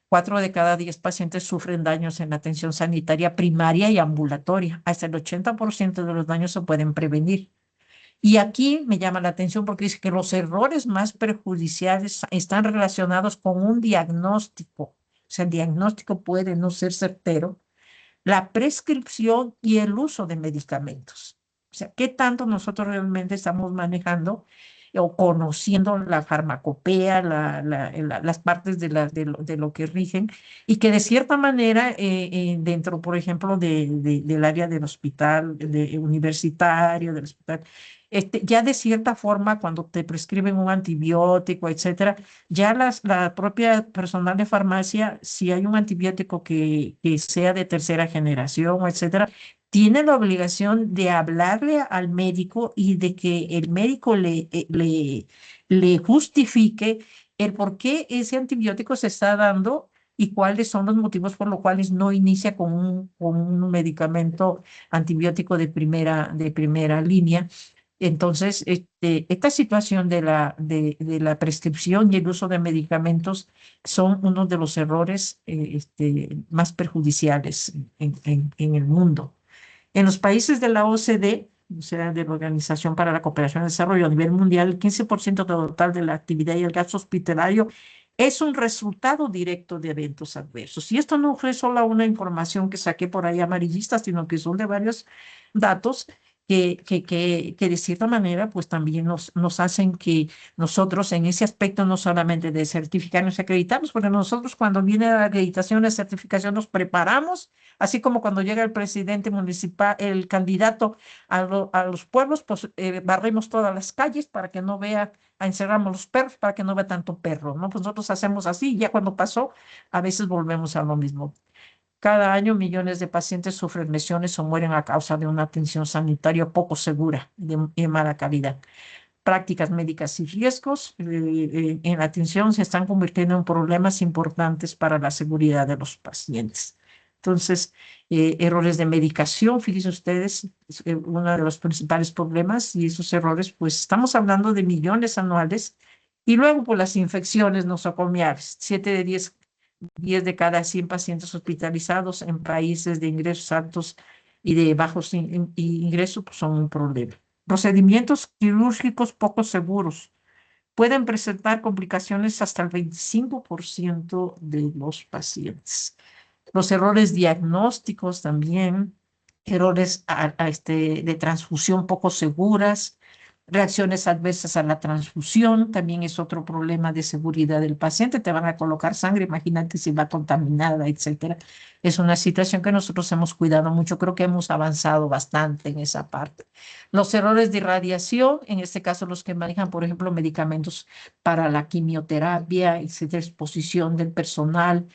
4 de cada 10 pacientes sufren daños en la atención sanitaria primaria y ambulatoria. Hasta el 80% de los daños se pueden prevenir. Y aquí me llama la atención porque dice que los errores más perjudiciales están relacionados con un diagnóstico. O sea, el diagnóstico puede no ser certero, la prescripción y el uso de medicamentos. O sea, ¿qué tanto nosotros realmente estamos manejando o conociendo la farmacopea, las partes de lo que rigen y que de cierta manera dentro, por ejemplo, del área del hospital universitario, del hospital, ya de cierta forma cuando te prescriben un antibiótico, etcétera, ya la propia personal de farmacia, si hay un antibiótico que sea de tercera generación, etcétera, tiene la obligación de hablarle al médico y de que el médico le justifique el por qué ese antibiótico se está dando y cuáles son los motivos por los cuales no inicia con un medicamento antibiótico de primera línea. Entonces, esta situación de la prescripción y el uso de medicamentos son uno de los errores más perjudiciales en el mundo. En los países de la OCDE, o sea, de la Organización para la Cooperación y el Desarrollo a nivel mundial, el 15% total de la actividad y el gasto hospitalario es un resultado directo de eventos adversos. Y esto no fue solo una información que saqué por ahí amarillista, sino que son de varios datos que de cierta manera pues también nos hacen que nosotros en ese aspecto no solamente de certificarnos y acreditarnos, porque nosotros cuando viene la acreditación, la certificación nos preparamos, así como cuando llega el presidente municipal, el candidato a los pueblos, pues barremos todas las calles para que no vea, encerramos los perros para que no vea tanto perro, ¿no? Pues nosotros hacemos así y ya cuando pasó, a veces volvemos a lo mismo. Cada año millones de pacientes sufren lesiones o mueren a causa de una atención sanitaria poco segura y de mala calidad. Prácticas médicas y riesgos en la atención se están convirtiendo en problemas importantes para la seguridad de los pacientes. Entonces, errores de medicación, fíjense ustedes, es uno de los principales problemas y esos errores, pues estamos hablando de millones anuales. Y luego, pues las infecciones nosocomiales, 10 de cada 100 pacientes hospitalizados en países de ingresos altos y de bajos ingresos pues son un problema. Procedimientos quirúrgicos poco seguros pueden presentar complicaciones hasta el 25% de los pacientes. Los errores diagnósticos también, errores de transfusión poco seguras, Reacciones adversas a la transfusión también es otro problema de seguridad del paciente. Te van a colocar sangre, imagínate si va contaminada, etcétera. Es una situación que nosotros hemos cuidado mucho. Creo que hemos avanzado bastante en esa parte. Los errores de irradiación, en este caso los que manejan, por ejemplo, medicamentos para la quimioterapia, etcétera, exposición del personal,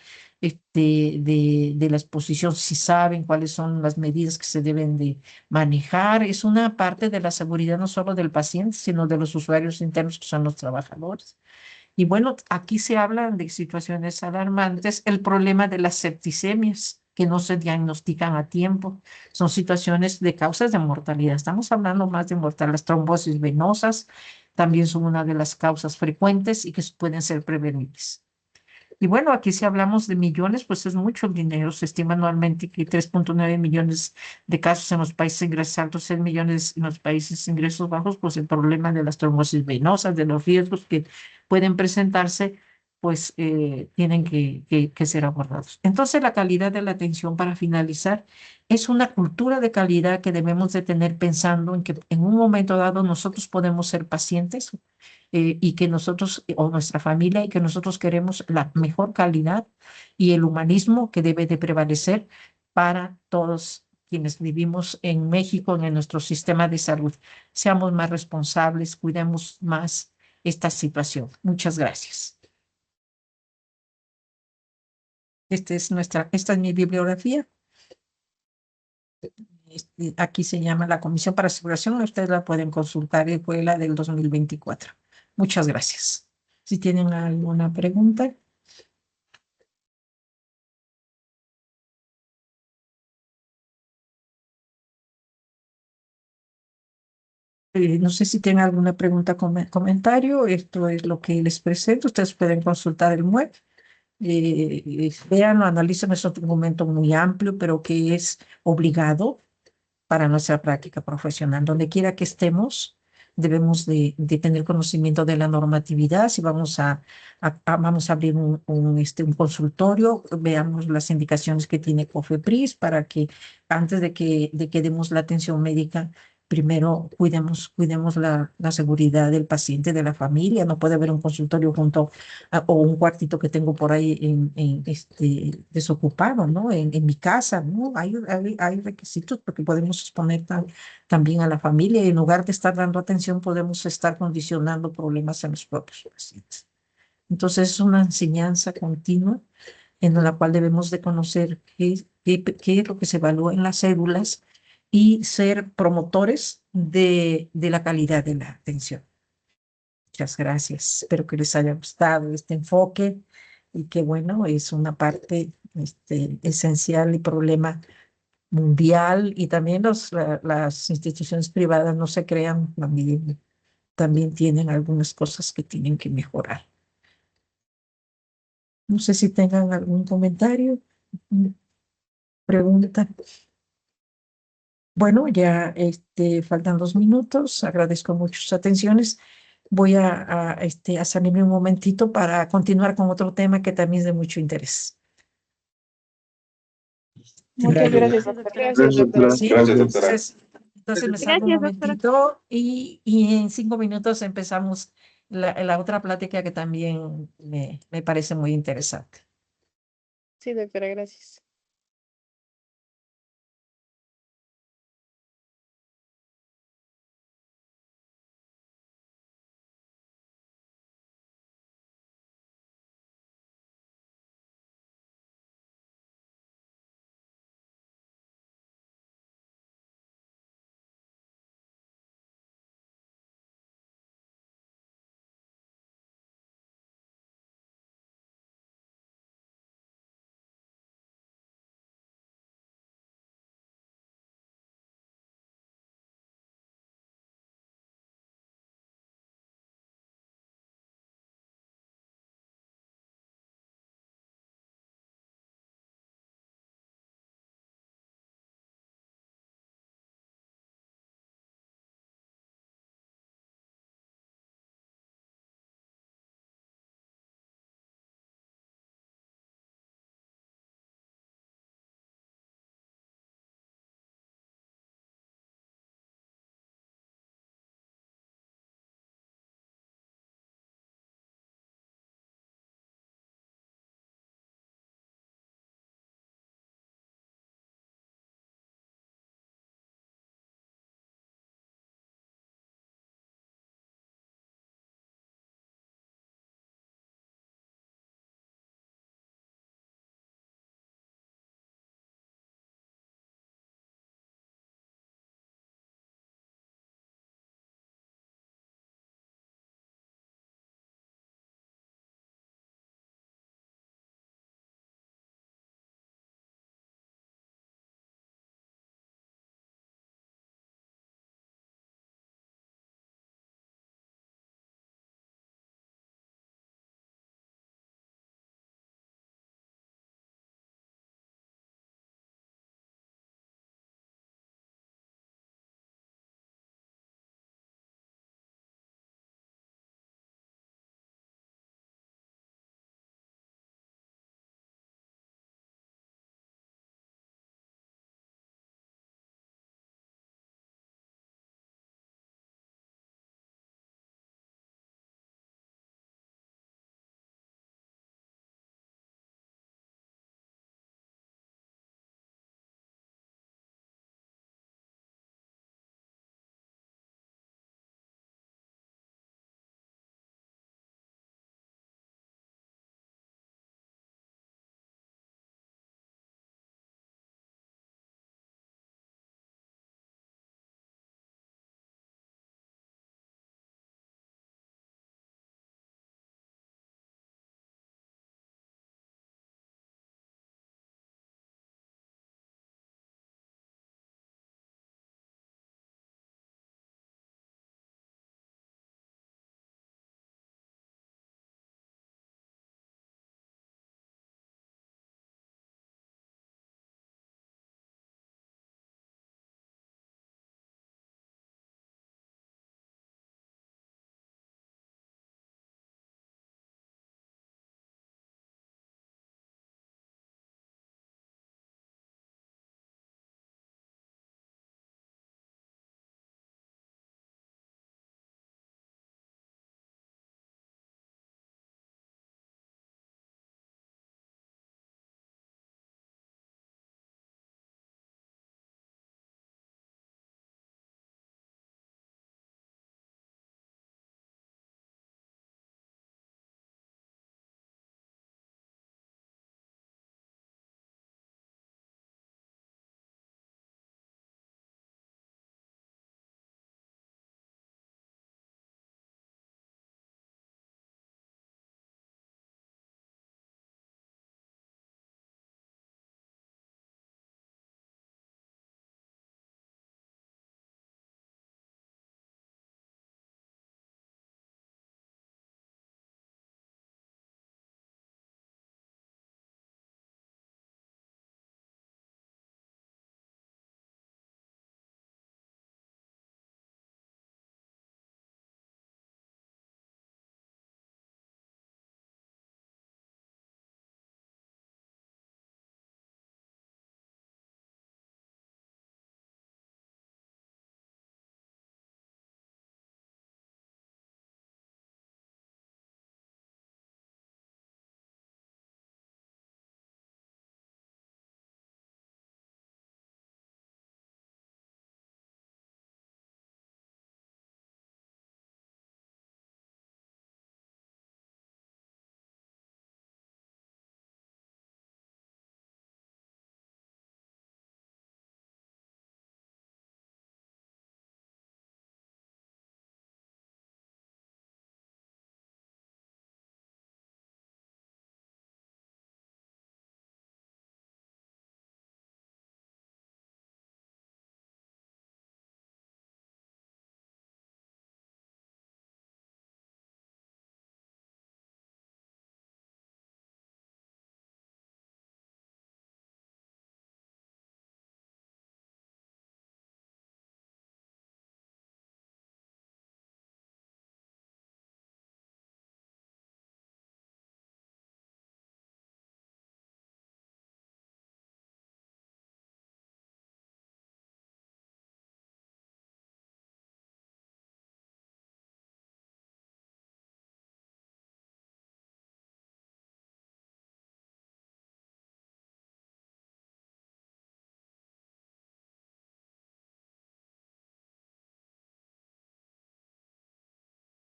de la exposición, si saben cuáles son las medidas que se deben de manejar. Es una parte de la seguridad no solo del paciente, sino de los usuarios internos que son los trabajadores. Y bueno, aquí se hablan de situaciones alarmantes, el problema de las septicemias que no se diagnostican a tiempo. Son situaciones de causas de mortalidad. Estamos hablando más de mortalidad. Las trombosis venosas también son una de las causas frecuentes y que pueden ser prevenibles. Y bueno, aquí si hablamos de millones, pues es mucho dinero. Se estima anualmente que 3,9 millones de casos en los países de ingresos altos, 6 millones en los países de ingresos bajos, pues el problema de las trombosis venosas, de los riesgos que pueden presentarse, pues tienen que ser abordados. Entonces, la calidad de la atención, para finalizar, es una cultura de calidad que debemos de tener pensando en que en un momento dado nosotros podemos ser pacientes y que nosotros, o nuestra familia, y que nosotros queremos la mejor calidad y el humanismo que debe de prevalecer para todos quienes vivimos en México, en nuestro sistema de salud. Seamos más responsables, cuidemos más esta situación. Muchas gracias. Esta es mi bibliografía. Aquí se llama la Comisión para Aseguración. Ustedes la pueden consultar y fue la del 2024. Muchas gracias. Si tienen alguna pregunta. No sé si tienen alguna pregunta, comentario. Esto es lo que les presento. Ustedes pueden consultar el web. Vean o analicen. Es un documento muy amplio, pero que es obligado para nuestra práctica profesional. Donde quiera que estemos, debemos de tener conocimiento de la normatividad. Si vamos a abrir un consultorio, veamos las indicaciones que tiene COFEPRIS para que antes de que demos la atención médica, primero cuidemos la seguridad del paciente, de la familia. No puede haber un consultorio junto o un cuartito que tengo por ahí desocupado, ¿no? En mi casa, ¿no? Hay requisitos porque podemos exponer también a la familia y en lugar de estar dando atención podemos estar condicionando problemas en los propios pacientes. Entonces es una enseñanza continua en la cual debemos de conocer qué es lo que se evalúa en las cédulas y ser promotores de la calidad de la atención. Muchas gracias. Espero que les haya gustado este enfoque y que, bueno, es una parte esencial y problema mundial y también las instituciones privadas no se crean, también tienen algunas cosas que tienen que mejorar. No sé si tengan algún comentario, pregunta. Bueno, ya faltan 2 minutos. Agradezco mucho sus atenciones. Voy a salirme un momentito para continuar con otro tema que también es de mucho interés. Muchas gracias, doctora. Gracias, doctora. Sí, Gracias, doctora. entonces me salgo un Gracias, doctora. momentito y en 5 minutos empezamos la otra plática que también me parece muy interesante. Sí, doctora, gracias.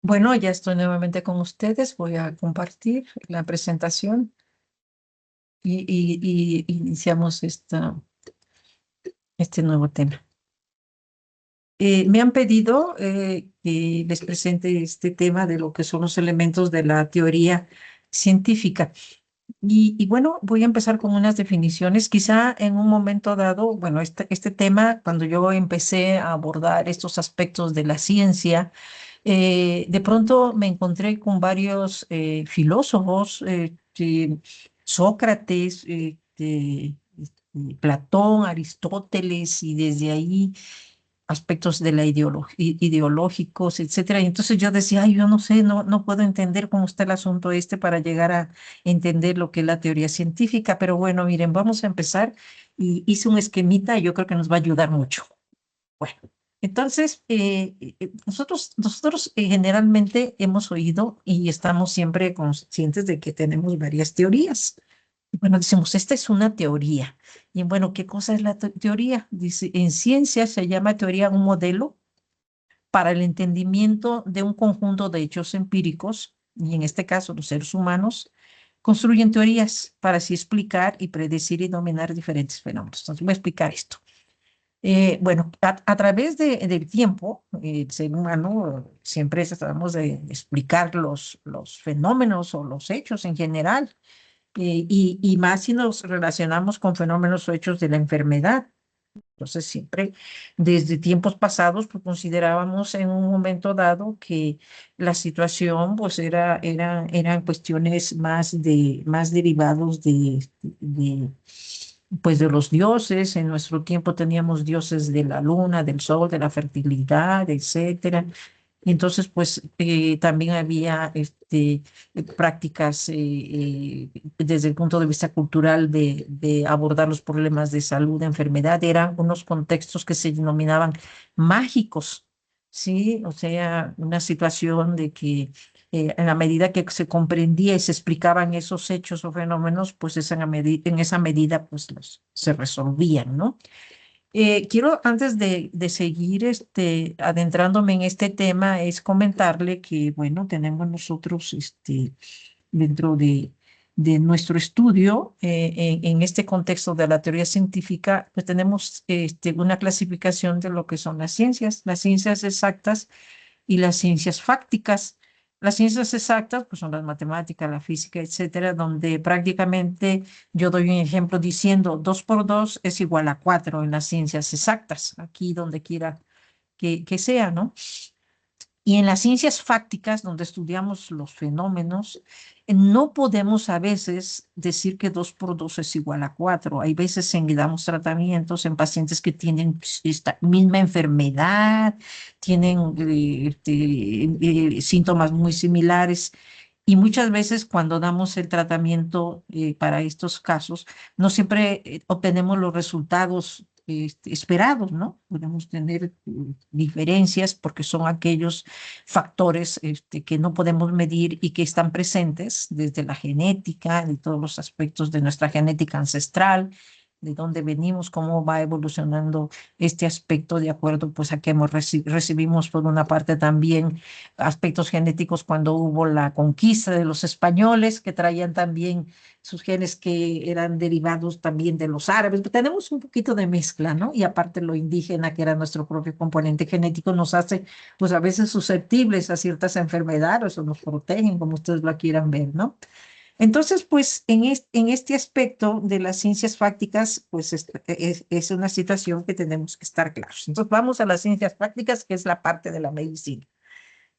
Bueno, ya estoy nuevamente con ustedes. Voy a compartir la presentación y iniciamos este nuevo tema. Me han pedido que les presente este tema de lo que son los elementos de la teoría científica. Y bueno, voy a empezar con unas definiciones. Quizá en un momento dado, bueno, este tema, cuando yo empecé a abordar estos aspectos de la ciencia, de pronto me encontré con varios filósofos, Sócrates, Platón, Aristóteles, y desde ahí aspectos de la ideológicos, etcétera. Y entonces yo decía, ay, yo no sé, no puedo entender cómo está el asunto para llegar a entender lo que es la teoría científica. Pero bueno, miren, vamos a empezar. Y hice un esquemita y yo creo que nos va a ayudar mucho. Bueno, entonces, nosotros generalmente hemos oído y estamos siempre conscientes de que tenemos varias teorías. Y bueno, decimos, esta es una teoría. Y bueno, ¿qué cosa es la teoría? Dice, en ciencia se llama teoría un modelo para el entendimiento de un conjunto de hechos empíricos, y en este caso los seres humanos construyen teorías para así explicar y predecir y dominar diferentes fenómenos. Entonces, voy a explicar esto. Bueno, a través del tiempo, el ser humano siempre tratamos de explicar los fenómenos o los hechos en general, y más si nos relacionamos con fenómenos o hechos de la enfermedad. Entonces, siempre desde tiempos pasados, pues, considerábamos en un momento dado que la situación pues eran cuestiones más derivados pues de los dioses. En nuestro tiempo teníamos dioses de la luna, del sol, de la fertilidad, etcétera. Entonces, pues también había prácticas desde el punto de vista cultural de abordar los problemas de salud, de enfermedad. Eran unos contextos que se denominaban mágicos, ¿sí? O sea, una situación de que en la medida que se comprendía y se explicaban esos hechos o fenómenos, pues en esa medida pues se resolvían, ¿no? Quiero, antes de seguir adentrándome en este tema, es comentarle que, bueno, tenemos nosotros dentro de nuestro estudio, en este contexto de la teoría científica, pues tenemos una clasificación de lo que son las ciencias exactas y las ciencias fácticas. Las ciencias exactas, pues son las matemáticas, la física, etcétera, donde prácticamente yo doy un ejemplo diciendo 2 por 2 es igual a 4 en las ciencias exactas, aquí donde quiera que sea, ¿no? Y en las ciencias fácticas, donde estudiamos los fenómenos, no podemos a veces decir que 2 por 2 es igual a 4. Hay veces en que damos tratamientos en pacientes que tienen pues, esta misma enfermedad, tienen síntomas muy similares. Y muchas veces cuando damos el tratamiento para estos casos, no siempre obtenemos los resultados esperados, ¿no? Podemos tener diferencias porque son aquellos factores que no podemos medir y que están presentes desde la genética, de todos los aspectos de nuestra genética ancestral, de dónde venimos, cómo va evolucionando este aspecto de acuerdo pues a que recibimos por una parte también aspectos genéticos cuando hubo la conquista de los españoles, que traían también sus genes que eran derivados también de los árabes. Tenemos un poquito de mezcla, ¿no? Y aparte lo indígena, que era nuestro propio componente genético, nos hace pues a veces susceptibles a ciertas enfermedades o nos protegen, como ustedes lo quieran ver, ¿no? Entonces, pues en este aspecto de las ciencias fácticas, pues es una situación que tenemos que estar claros. Entonces, vamos a las ciencias prácticas, que es la parte de la medicina.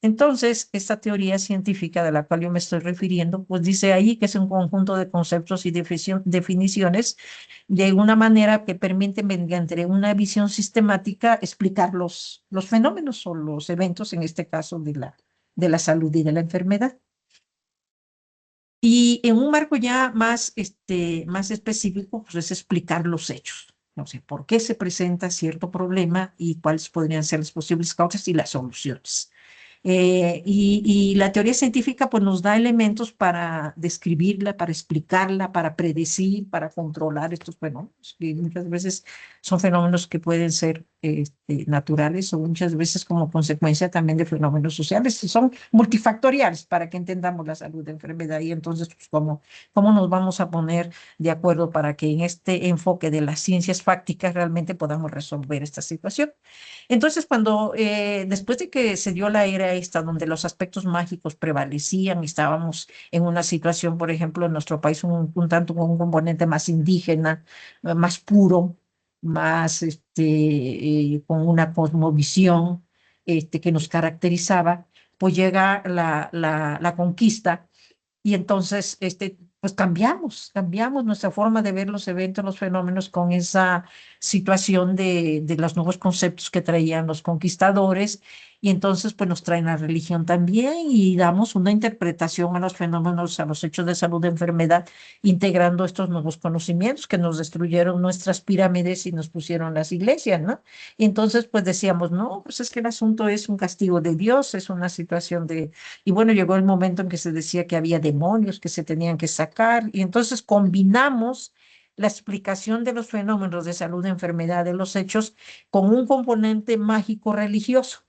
Entonces, esta teoría científica de la cual yo me estoy refiriendo, pues dice ahí que es un conjunto de conceptos y definiciones de una manera que permite, mediante una visión sistemática, explicar los fenómenos o los eventos, en este caso de la salud y de la enfermedad. Y en un marco ya más específico, pues es explicar los hechos. No sé, por qué se presenta cierto problema y cuáles podrían ser las posibles causas y las soluciones. Y la teoría científica pues nos da elementos para describirla, para explicarla, para predecir, para controlar estos fenómenos, que muchas veces son fenómenos que pueden ser naturales o muchas veces como consecuencia también de fenómenos sociales, son multifactoriales para que entendamos la salud de enfermedad. Y entonces, pues, ¿cómo nos vamos a poner de acuerdo para que en este enfoque de las ciencias fácticas realmente podamos resolver esta situación? Entonces, después de que se dio la era esta, donde los aspectos mágicos prevalecían y estábamos en una situación, por ejemplo, en nuestro país un tanto con un componente más indígena, más puro, más con una cosmovisión que nos caracterizaba, pues llega la conquista y entonces pues cambiamos nuestra forma de ver los eventos, los fenómenos con esa situación de los nuevos conceptos que traían los conquistadores y entonces pues nos traen la religión también y damos una interpretación a los fenómenos, a los hechos de salud, de enfermedad, integrando estos nuevos conocimientos que nos destruyeron nuestras pirámides y nos pusieron las iglesias, ¿no? Y entonces pues decíamos, no, pues es que el asunto es un castigo de Dios, es una situación de... Y bueno, llegó el momento en que se decía que había demonios que se tenían que sacar y entonces combinamos la explicación de los fenómenos de salud, de enfermedad, de los hechos, con un componente mágico religioso.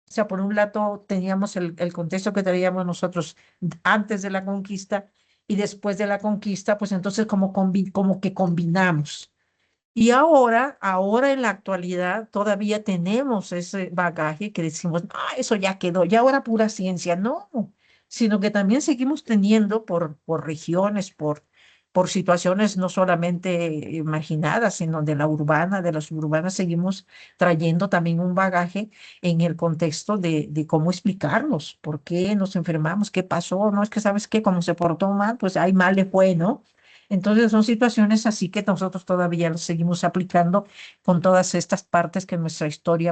O sea, por un lado teníamos el contexto que traíamos nosotros antes de la conquista y después de la conquista, pues entonces como que combinamos. Y ahora en la actualidad todavía tenemos ese bagaje que decimos, ah, eso ya quedó, ya ahora pura ciencia. No, sino que también seguimos teniendo por regiones, por situaciones no solamente imaginadas, sino de la urbana, de la suburbana, seguimos trayendo también un bagaje en el contexto de cómo explicarnos, por qué nos enfermamos, qué pasó, no es que sabes qué, como se portó mal, pues ahí mal le fue, ¿no? Entonces son situaciones así que nosotros todavía lo seguimos aplicando con todas estas partes que en nuestra historia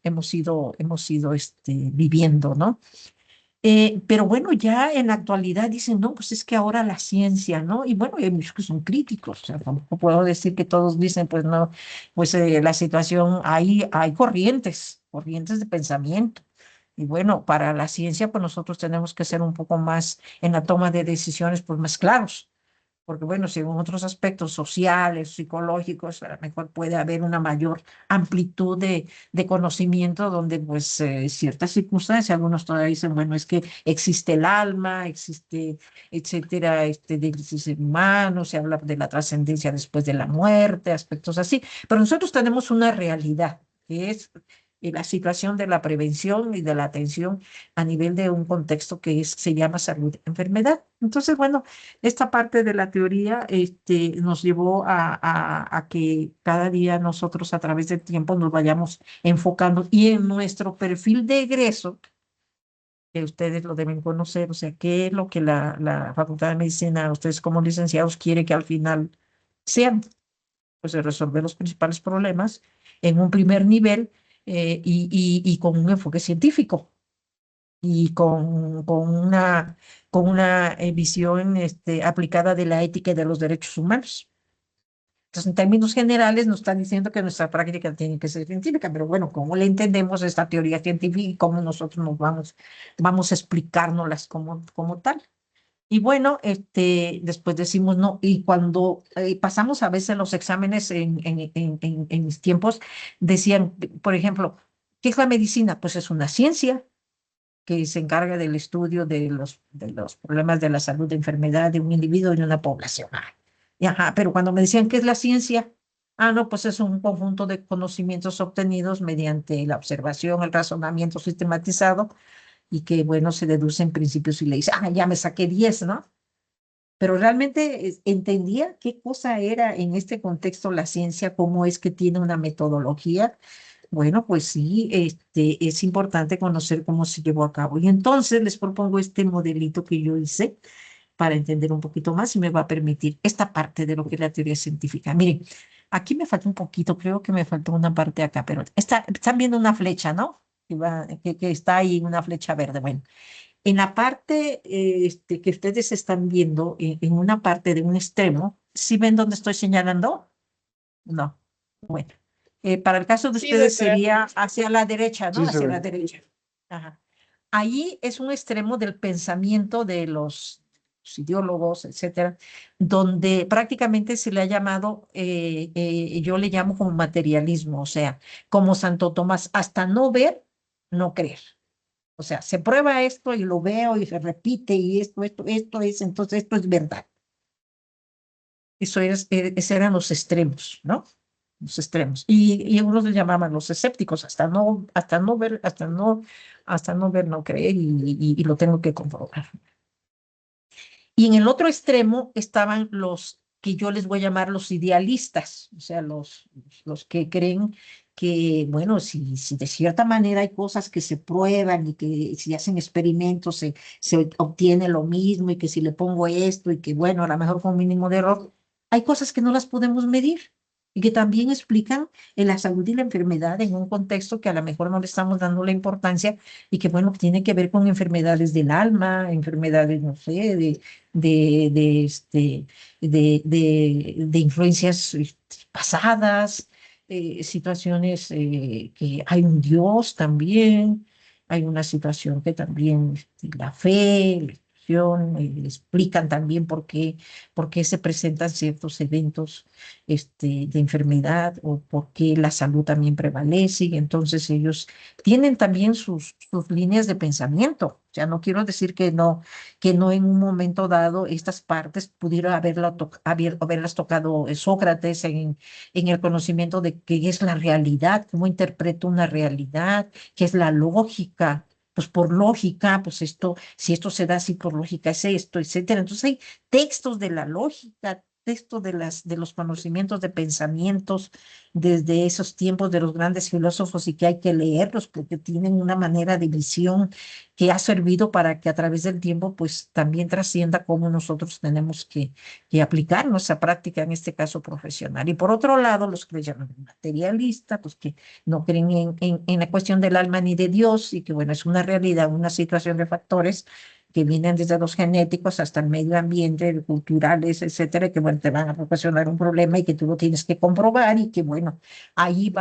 hemos ido viviendo, ¿no? Pero bueno, ya en la actualidad dicen, no, pues es que ahora la ciencia, ¿no? Y bueno, hay muchos que son críticos, o sea, tampoco puedo decir que todos dicen, pues no, pues la situación, hay corrientes de pensamiento. Y bueno, para la ciencia, pues nosotros tenemos que ser un poco más en la toma de decisiones, pues más claros porque bueno, según otros aspectos sociales, psicológicos, a lo mejor puede haber una mayor amplitud de conocimiento donde pues ciertas circunstancias, algunos todavía dicen, bueno, es que existe el alma, existe, etcétera, del ser humano, se habla de la trascendencia después de la muerte, aspectos así, pero nosotros tenemos una realidad que es la situación de la prevención y de la atención a nivel de un contexto se llama salud-enfermedad. Entonces, bueno, esta parte de la teoría nos llevó a que cada día nosotros a través del tiempo nos vayamos enfocando y en nuestro perfil de egreso, que ustedes lo deben conocer, o sea, qué es lo que la Facultad de Medicina, ustedes como licenciados quiere que al final sean, pues de resolver los principales problemas en un primer nivel y con un enfoque científico y con una visión aplicada de la ética y de los derechos humanos. Entonces, en términos generales, nos están diciendo que nuestra práctica tiene que ser científica, pero bueno, ¿cómo le entendemos esta teoría científica y cómo nosotros vamos a explicárnoslas como tal? Y bueno, después decimos no, y cuando pasamos a veces los exámenes en mis tiempos, decían, por ejemplo, ¿qué es la medicina? Pues es una ciencia que se encarga del estudio de los problemas de la salud, de enfermedad de un individuo y de una población. Y ajá, pero cuando me decían qué es la ciencia, no, pues es un conjunto de conocimientos obtenidos mediante la observación, el razonamiento sistematizado y que, bueno, se deducen principios y leyes. Ya me saqué 10, ¿no? Pero realmente entendía qué cosa era en este contexto la ciencia, cómo es que tiene una metodología. Bueno, pues sí, es importante conocer cómo se llevó a cabo. Y entonces les propongo este modelito que yo hice para entender un poquito más y me va a permitir esta parte de lo que es la teoría científica. Miren, aquí me falta un poquito, creo que me faltó una parte acá, pero están viendo una flecha, ¿no? Que está ahí, una flecha verde. Bueno, en la parte que ustedes están viendo, en una parte de un extremo, ¿sí ven dónde estoy señalando? No. Bueno, para el caso de Sí, ustedes doctora. sería hacia la derecha, ¿no? Sí, se Hacia la ve. derecha. Ajá. Ahí es un extremo del pensamiento los ideólogos, etcétera, donde prácticamente se le ha llamado, yo le llamo como materialismo, o sea, como Santo Tomás, hasta no ver, no creer. O sea, se prueba esto y lo veo y se repite y esto es, entonces esto es verdad. Esos eran los extremos, ¿no? Los extremos. Y unos le llamaban los escépticos, hasta no ver, no creer y lo tengo que comprobar. Y en el otro extremo estaban los que yo les voy a llamar los idealistas, o sea, los que creen que, bueno, si de cierta manera hay cosas que se prueban y que si hacen experimentos se obtiene lo mismo y que si le pongo esto y que, bueno, a lo mejor con mínimo de error, hay cosas que no las podemos medir y que también explican la salud y la enfermedad en un contexto que a lo mejor no le estamos dando la importancia y que, bueno, tiene que ver con enfermedades del alma, enfermedades, no sé, de influencias pasadas, situaciones que hay un Dios también, hay una situación que también la fe, la religión, explican también por qué se presentan ciertos eventos de enfermedad o por qué la salud también prevalece y entonces ellos tienen también sus líneas de pensamiento. O sea, no quiero decir que no en un momento dado estas partes pudiera haberlas tocado Sócrates en el conocimiento de qué es la realidad, cómo interpreto una realidad, qué es la lógica. Pues por lógica, pues esto, si esto se da así por lógica es esto, etcétera. Entonces hay textos de la lógica, textos de los conocimientos de pensamientos desde esos tiempos de los grandes filósofos y que hay que leerlos porque tienen una manera de visión que ha servido para que a través del tiempo pues también trascienda cómo nosotros tenemos que aplicar nuestra práctica, en este caso profesional. Y por otro lado, los que le llaman materialistas, pues que no creen en la cuestión del alma ni de Dios y que bueno, es una realidad, una situación de factores que vienen desde los genéticos hasta el medio ambiente, culturales, etcétera, que bueno, te van a proporcionar un problema y que tú lo tienes que comprobar y que bueno, ahí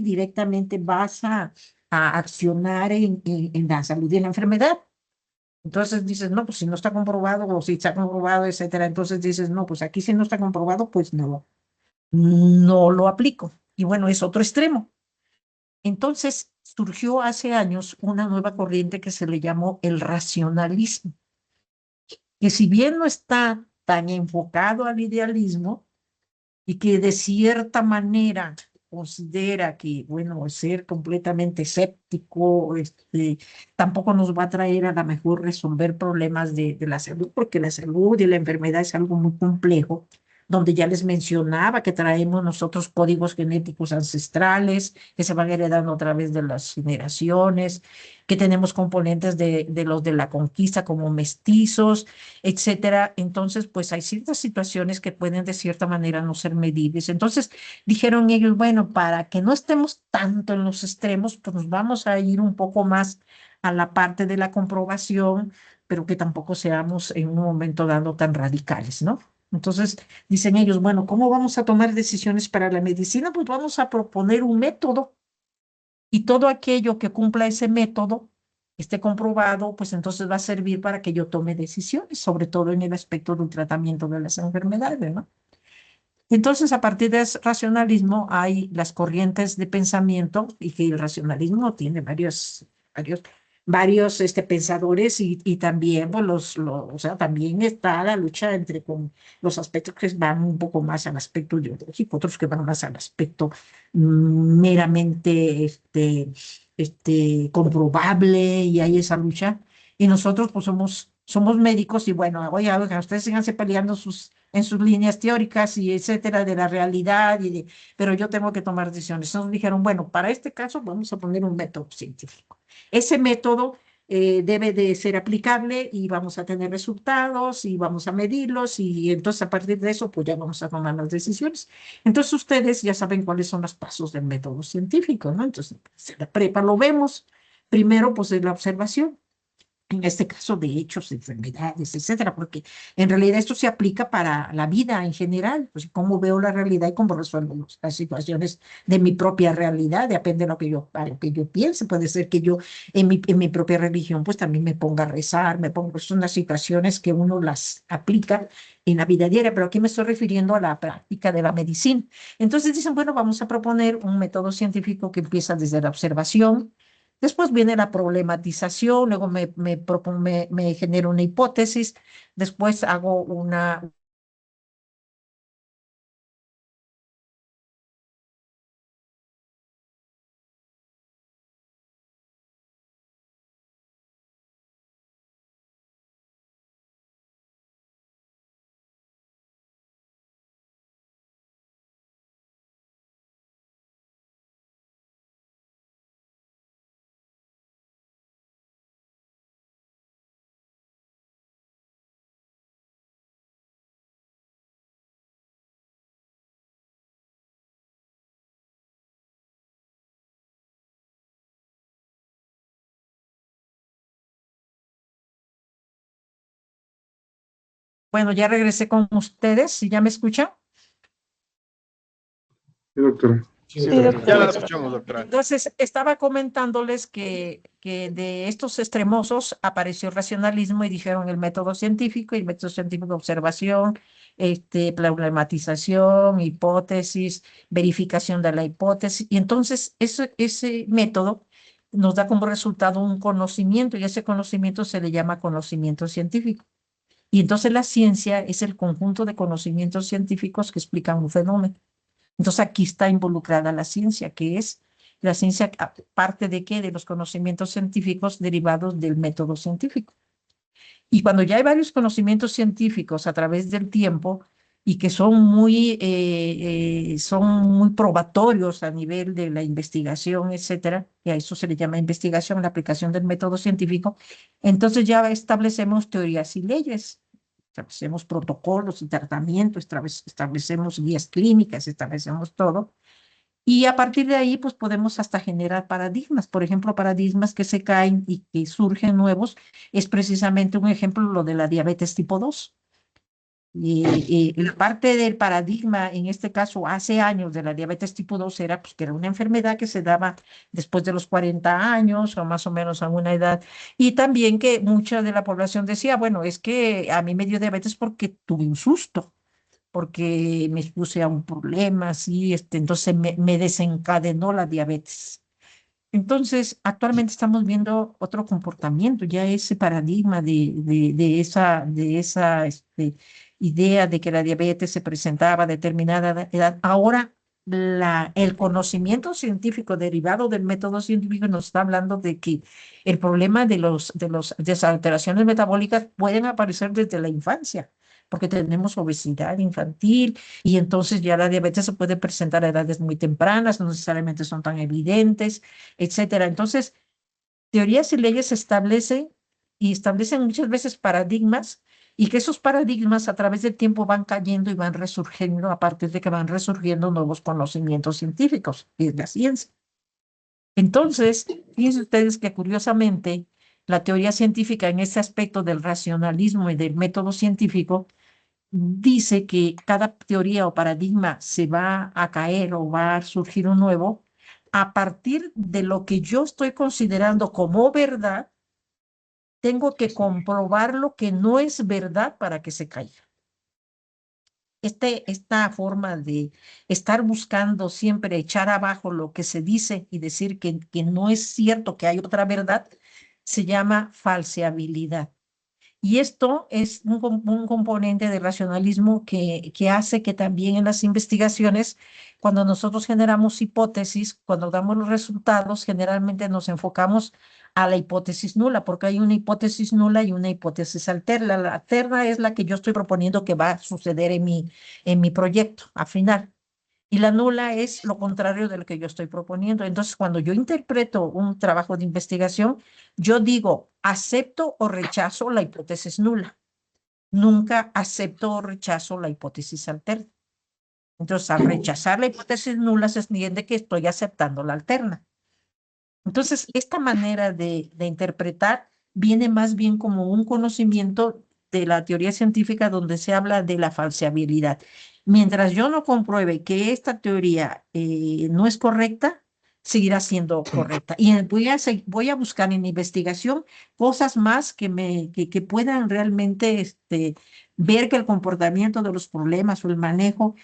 directamente vas a accionar en la salud y en la enfermedad. Entonces dices, no, pues si no está comprobado o si está comprobado, etcétera. Entonces dices, no, pues aquí si no está comprobado, pues no lo aplico. Y bueno, es otro extremo. Entonces surgió hace años una nueva corriente que se le llamó el racionalismo, que si bien no está tan enfocado al idealismo y que de cierta manera considera que, bueno, ser completamente escéptico, tampoco nos va a traer a la mejor resolver problemas de la salud, porque la salud y la enfermedad es algo muy complejo, donde ya les mencionaba que traemos nosotros códigos genéticos ancestrales que se van heredando a través de las generaciones, que tenemos componentes de los de la conquista como mestizos, etcétera. Entonces, pues hay ciertas situaciones que pueden de cierta manera no ser medibles. Entonces, dijeron ellos, bueno, para que no estemos tanto en los extremos, pues nos vamos a ir un poco más a la parte de la comprobación, pero que tampoco seamos en un momento dado tan radicales, ¿no? Entonces, dicen ellos, bueno, ¿cómo vamos a tomar decisiones para la medicina? Pues vamos a proponer un método y todo aquello que cumpla ese método, esté comprobado, pues entonces va a servir para que yo tome decisiones, sobre todo en el aspecto del tratamiento de las enfermedades, ¿no? Entonces, a partir de ese racionalismo hay las corrientes de pensamiento y que el racionalismo tiene varios pensadores y también, pues, o sea, también está la lucha entre con los aspectos que van un poco más al aspecto ideológico, otros que van más al aspecto meramente comprobable y hay esa lucha. Y nosotros, pues, somos médicos y bueno, oiga, ustedes síganse peleando en sus líneas teóricas y etcétera, de la realidad, pero yo tengo que tomar decisiones. Entonces dijeron, bueno, para este caso vamos a poner un método científico. Ese método debe de ser aplicable y vamos a tener resultados y vamos a medirlos y entonces a partir de eso pues ya vamos a tomar las decisiones. Entonces ustedes ya saben cuáles son los pasos del método científico, ¿no? Entonces en la prepa lo vemos. Primero pues es la observación. en este caso de hechos, de enfermedades, etcétera, porque en realidad esto se aplica para la vida en general, pues cómo veo la realidad y cómo resuelvo las situaciones de mi propia realidad, depende de lo que a lo que yo piense, puede ser que yo en mi propia religión pues también me ponga a rezar, son las situaciones que uno las aplica en la vida diaria, pero aquí me estoy refiriendo a la práctica de la medicina. Entonces dicen, bueno, vamos a proponer un método científico que empieza desde la observación. Después viene la problematización, luego me genero una hipótesis, después hago una. Bueno, ya regresé con ustedes, ¿sí ya me escuchan? Sí, doctora. Sí, Ya la doctora. escuchamos, doctora. Entonces, estaba comentándoles que de estos extremosos apareció el racionalismo y dijeron el método científico y el método científico de observación, problematización, hipótesis, verificación de la hipótesis. Y entonces, ese método nos da como resultado un conocimiento y ese conocimiento se le llama conocimiento científico. Y entonces la ciencia es el conjunto de conocimientos científicos que explican un fenómeno. Entonces aquí está involucrada la ciencia, que es la ciencia parte de qué? De los conocimientos científicos derivados del método científico. Y cuando ya hay varios conocimientos científicos a través del tiempo y que son muy probatorios a nivel de la investigación, etcétera, y a eso se le llama investigación, la aplicación del método científico, entonces ya establecemos teorías y leyes. Establecemos protocolos y tratamientos, establecemos guías clínicas, establecemos todo. Y a partir de ahí, pues podemos hasta generar paradigmas. Por ejemplo, paradigmas que se caen y que surgen nuevos. Es precisamente un ejemplo lo de la diabetes tipo 2. Y la parte del paradigma, en este caso, hace años de la diabetes tipo 2 era pues, que era una enfermedad que se daba después de los 40 años o más o menos a una edad. Y también que mucha de la población decía, bueno, es que a mí me dio diabetes porque tuve un susto, porque me expuse a un problema, así, entonces me desencadenó la diabetes. Entonces, actualmente estamos viendo otro comportamiento, ya ese paradigma de esa idea de que la diabetes se presentaba a determinada edad. Ahora, el conocimiento científico derivado del método científico nos está hablando de que el problema de las alteraciones metabólicas pueden aparecer desde la infancia, porque tenemos obesidad infantil y entonces ya la diabetes se puede presentar a edades muy tempranas, no necesariamente son tan evidentes, etcétera. Entonces, teorías y leyes se establecen y establecen muchas veces paradigmas y que esos paradigmas a través del tiempo van cayendo y van resurgiendo a partir de que van resurgiendo nuevos conocimientos científicos, que es la ciencia. Entonces, fíjense ustedes que curiosamente la teoría científica en ese aspecto del racionalismo y del método científico dice que cada teoría o paradigma se va a caer o va a surgir un nuevo a partir de lo que yo estoy considerando como verdad, tengo que comprobar lo que no es verdad para que se caiga. Esta forma de estar buscando siempre echar abajo lo que se dice y decir que no es cierto, que hay otra verdad, se llama falseabilidad. Y esto es un componente de racionalismo que hace que también en las investigaciones, cuando nosotros generamos hipótesis, cuando damos los resultados, generalmente nos enfocamos a la hipótesis nula, porque hay una hipótesis nula y una hipótesis alterna. La alterna es la que yo estoy proponiendo que va a suceder en mi proyecto al final. Y la nula es lo contrario de lo que yo estoy proponiendo. Entonces, cuando yo interpreto un trabajo de investigación, yo digo, acepto o rechazo la hipótesis nula. Nunca acepto o rechazo la hipótesis alterna. Entonces, al rechazar la hipótesis nula, se entiende que estoy aceptando la alterna. Entonces, esta manera de interpretar viene más bien como un conocimiento de la teoría científica donde se habla de la falseabilidad. Mientras yo no compruebe que esta teoría no es correcta, seguirá siendo correcta. Y voy a buscar en investigación cosas más que puedan realmente ver que el comportamiento de los problemas o el manejo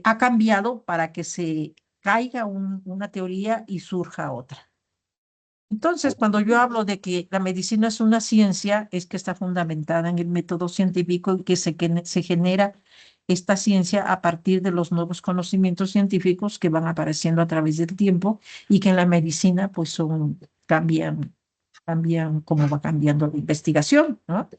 ha cambiado para que se caiga una teoría y surja otra. Entonces, cuando yo hablo de que la medicina es una ciencia, es que está fundamentada en el método científico y que se genera esta ciencia a partir de los nuevos conocimientos científicos que van apareciendo a través del tiempo y que en la medicina pues cambian cómo va cambiando la investigación, ¿no?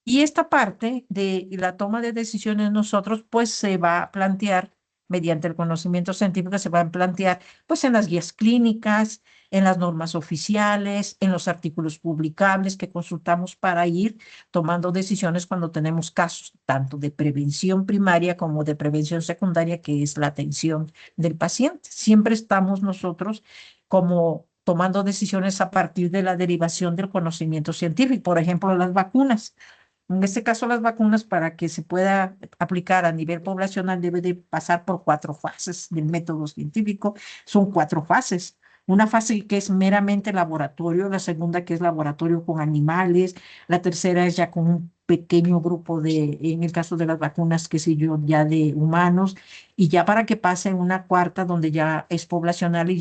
Y esta parte de la toma de decisiones nosotros, pues se va a plantear mediante el conocimiento científico, se va a plantear pues en las guías clínicas, en las normas oficiales, en los artículos publicables que consultamos para ir tomando decisiones cuando tenemos casos tanto de prevención primaria como de prevención secundaria, que es la atención del paciente. Siempre estamos nosotros como tomando decisiones a partir de la derivación del conocimiento científico. Por ejemplo, las vacunas. En este caso, las vacunas, para que se pueda aplicar a nivel poblacional, debe de pasar por 4 fases del método científico. Son 4 fases. Una fase que es meramente laboratorio, la segunda que es laboratorio con animales, la tercera es ya con un pequeño grupo en el caso de las vacunas, qué sé yo, ya de humanos, y ya para que pase en una cuarta donde ya es poblacional y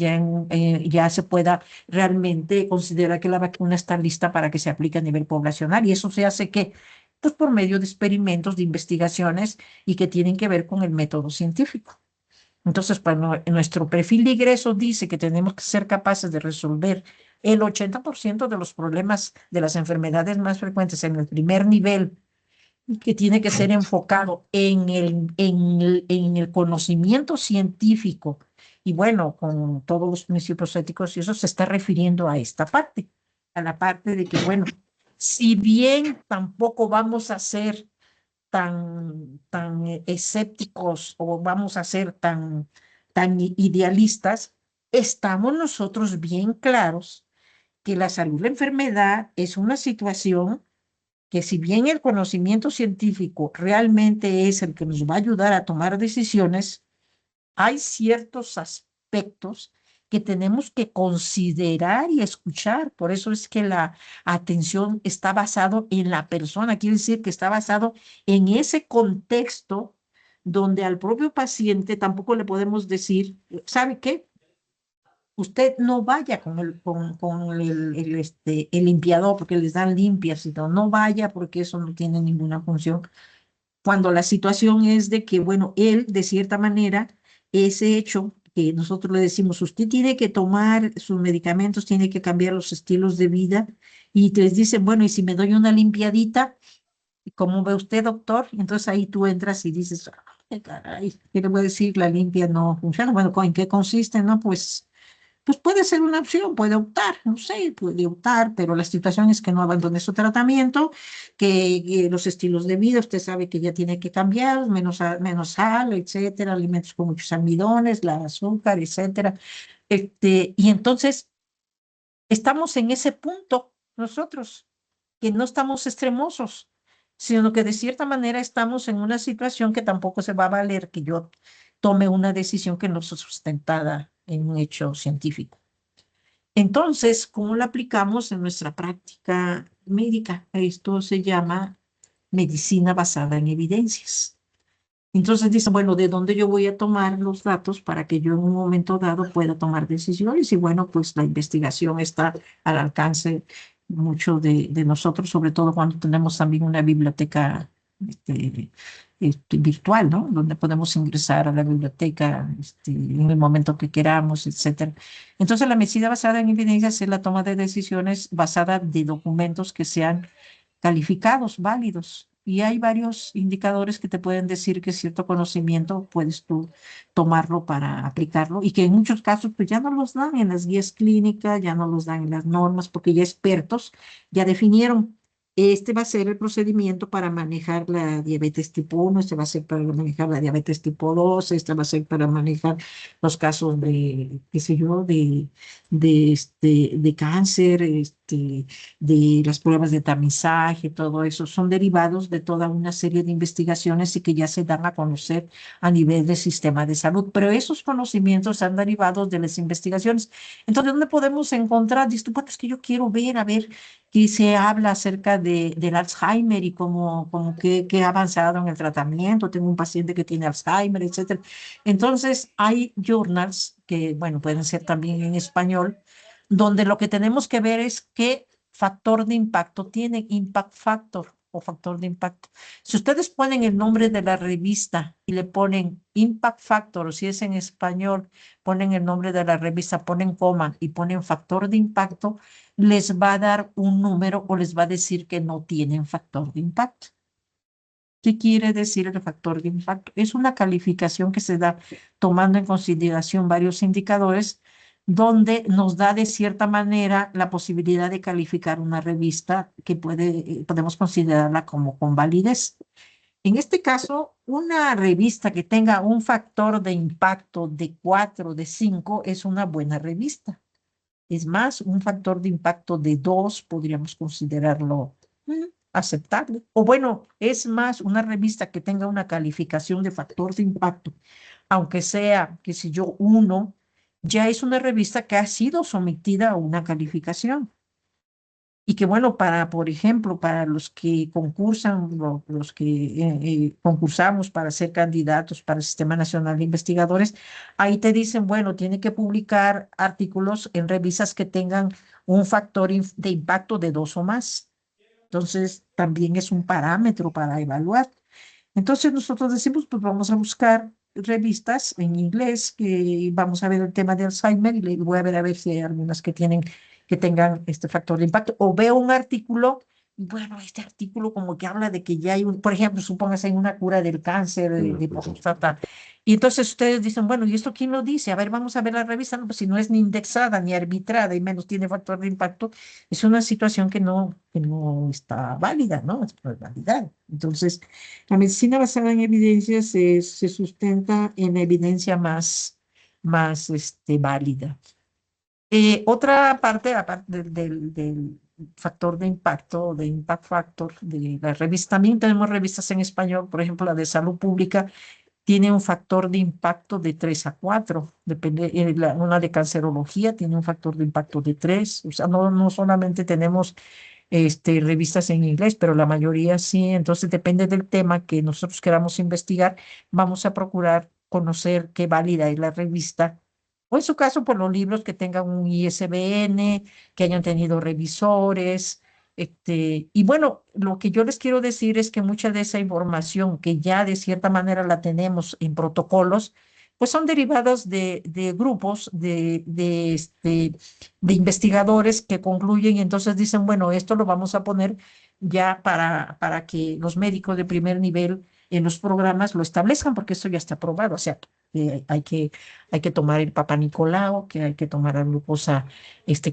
ya se pueda realmente considerar que la vacuna está lista para que se aplique a nivel poblacional. Y eso se hace que pues por medio de experimentos, de investigaciones y que tienen que ver con el método científico. Entonces, pues, nuestro perfil de ingreso dice que tenemos que ser capaces de resolver el 80% de los problemas de las enfermedades más frecuentes en el primer nivel, que tiene que ser enfocado en el conocimiento científico. Y bueno, con todos los principios éticos, y eso se está refiriendo a esta parte, a la parte de que, bueno, si bien tampoco vamos a ser tan escépticos o vamos a ser tan idealistas, estamos nosotros bien claros que la salud, la enfermedad es una situación que, si bien el conocimiento científico realmente es el que nos va a ayudar a tomar decisiones, hay ciertos aspectos que tenemos que considerar y escuchar. Por eso es que la atención está basado en la persona, quiere decir que está basado en ese contexto donde al propio paciente tampoco le podemos decir, ¿sabe qué? Usted no vaya con el limpiador porque les dan limpias, sino no vaya porque eso no tiene ninguna función, cuando la situación es de que, bueno, él, de cierta manera, ese hecho que nosotros le decimos, usted tiene que tomar sus medicamentos, tiene que cambiar los estilos de vida, y les dicen, bueno, y si me doy una limpiadita, ¿cómo ve usted, doctor? Y entonces ahí tú entras y dices, ay, caray, ¿qué le voy a decir? La limpia no funciona. Bueno, ¿en qué consiste? No, pues puede ser una opción, puede optar, no sé, puede optar, pero la situación es que no abandone su tratamiento, que los estilos de vida, usted sabe que ya tiene que cambiar, menos sal, etcétera, alimentos con muchos almidones, la azúcar, etcétera. Y entonces estamos en ese punto nosotros, que no estamos extremosos, sino que de cierta manera estamos en una situación que tampoco se va a valer que yo tome una decisión que no sea sustentada en un hecho científico. Entonces, ¿cómo lo aplicamos en nuestra práctica médica? Esto se llama medicina basada en evidencias. Entonces dicen, bueno, ¿de dónde yo voy a tomar los datos para que yo en un momento dado pueda tomar decisiones? Y bueno, pues la investigación está al alcance mucho de nosotros, sobre todo cuando tenemos también una biblioteca virtual, ¿no? Donde podemos ingresar a la biblioteca en el momento que queramos, etcétera. Entonces, la medicina basada en evidencias es la toma de decisiones basada de documentos que sean calificados, válidos. Y hay varios indicadores que te pueden decir que cierto conocimiento puedes tú tomarlo para aplicarlo, y que en muchos casos pues ya no los dan en las guías clínicas, ya no los dan en las normas, porque ya expertos ya definieron. Este va a ser el procedimiento para manejar la diabetes tipo 1, este va a ser para manejar la diabetes tipo 2, este va a ser para manejar los casos de, qué sé yo, de cáncer, de las pruebas de tamizaje, todo eso, son derivados de toda una serie de investigaciones y que ya se dan a conocer a nivel del sistema de salud. Pero esos conocimientos han derivado de las investigaciones. Entonces, ¿dónde podemos encontrar? Dices tú, bueno, es que yo quiero ver, a ver qué se habla acerca del Alzheimer y cómo qué ha avanzado en el tratamiento. Tengo un paciente que tiene Alzheimer, etcétera. Entonces, hay journals que, bueno, pueden ser también en español, donde lo que tenemos que ver es qué factor de impacto tiene, impact factor o factor de impacto. Si ustedes ponen el nombre de la revista y le ponen impact factor, o si es en español, ponen el nombre de la revista, ponen coma y ponen factor de impacto, les va a dar un número o les va a decir que no tienen factor de impacto. ¿Qué quiere decir el factor de impacto? Es una calificación que se da tomando en consideración varios indicadores donde nos da de cierta manera la posibilidad de calificar una revista que podemos considerarla como con validez. En este caso, una revista que tenga un factor de impacto de 4, de 5, es una buena revista. Es más, un factor de impacto de 2 podríamos considerarlo aceptable. O bueno, es más, una revista que tenga una calificación de factor de impacto, aunque sea, qué sé yo, 1, ya es una revista que ha sido sometida a una calificación. Y que bueno, por ejemplo, para los que concursan, los que concursamos para ser candidatos para el Sistema Nacional de Investigadores, ahí te dicen, bueno, tiene que publicar artículos en revistas que tengan un factor de impacto de 2 o más. Entonces, también es un parámetro para evaluar. Entonces, nosotros decimos, pues vamos a buscar revistas en inglés, que vamos a ver el tema de Alzheimer y voy a ver si hay algunas que tengan este factor de impacto. O veo un artículo, y bueno, este artículo como que habla de que ya hay por ejemplo, supóngase, hay una cura del cáncer de próstata. Y entonces ustedes dicen, bueno, ¿y esto quién lo dice? A ver, vamos a ver la revista. No, pues si no es ni indexada ni arbitrada y menos tiene factor de impacto, es una situación que no está válida, ¿no? Es válida. Entonces, la medicina basada en evidencia se sustenta en evidencia más válida. Otra parte, aparte del factor de impacto, de impact factor, de la revista, también tenemos revistas en español, por ejemplo, la de salud pública tiene un factor de impacto de 3 a 4, depende, una de cancerología tiene un factor de impacto de 3, o sea, no solamente tenemos revistas en inglés, pero la mayoría sí. Entonces, depende del tema que nosotros queramos investigar, vamos a procurar conocer qué válida es la revista, o en su caso, por los libros que tengan un ISBN, que hayan tenido revisores. Y bueno, lo que yo les quiero decir es que mucha de esa información que ya de cierta manera la tenemos en protocolos, pues son derivadas de grupos de investigadores que concluyen y entonces dicen, bueno, esto lo vamos a poner ya para que los médicos de primer nivel en los programas lo establezcan, porque esto ya está aprobado. O sea, hay que tomar el Papa Nicolau, que hay que tomar la glucosa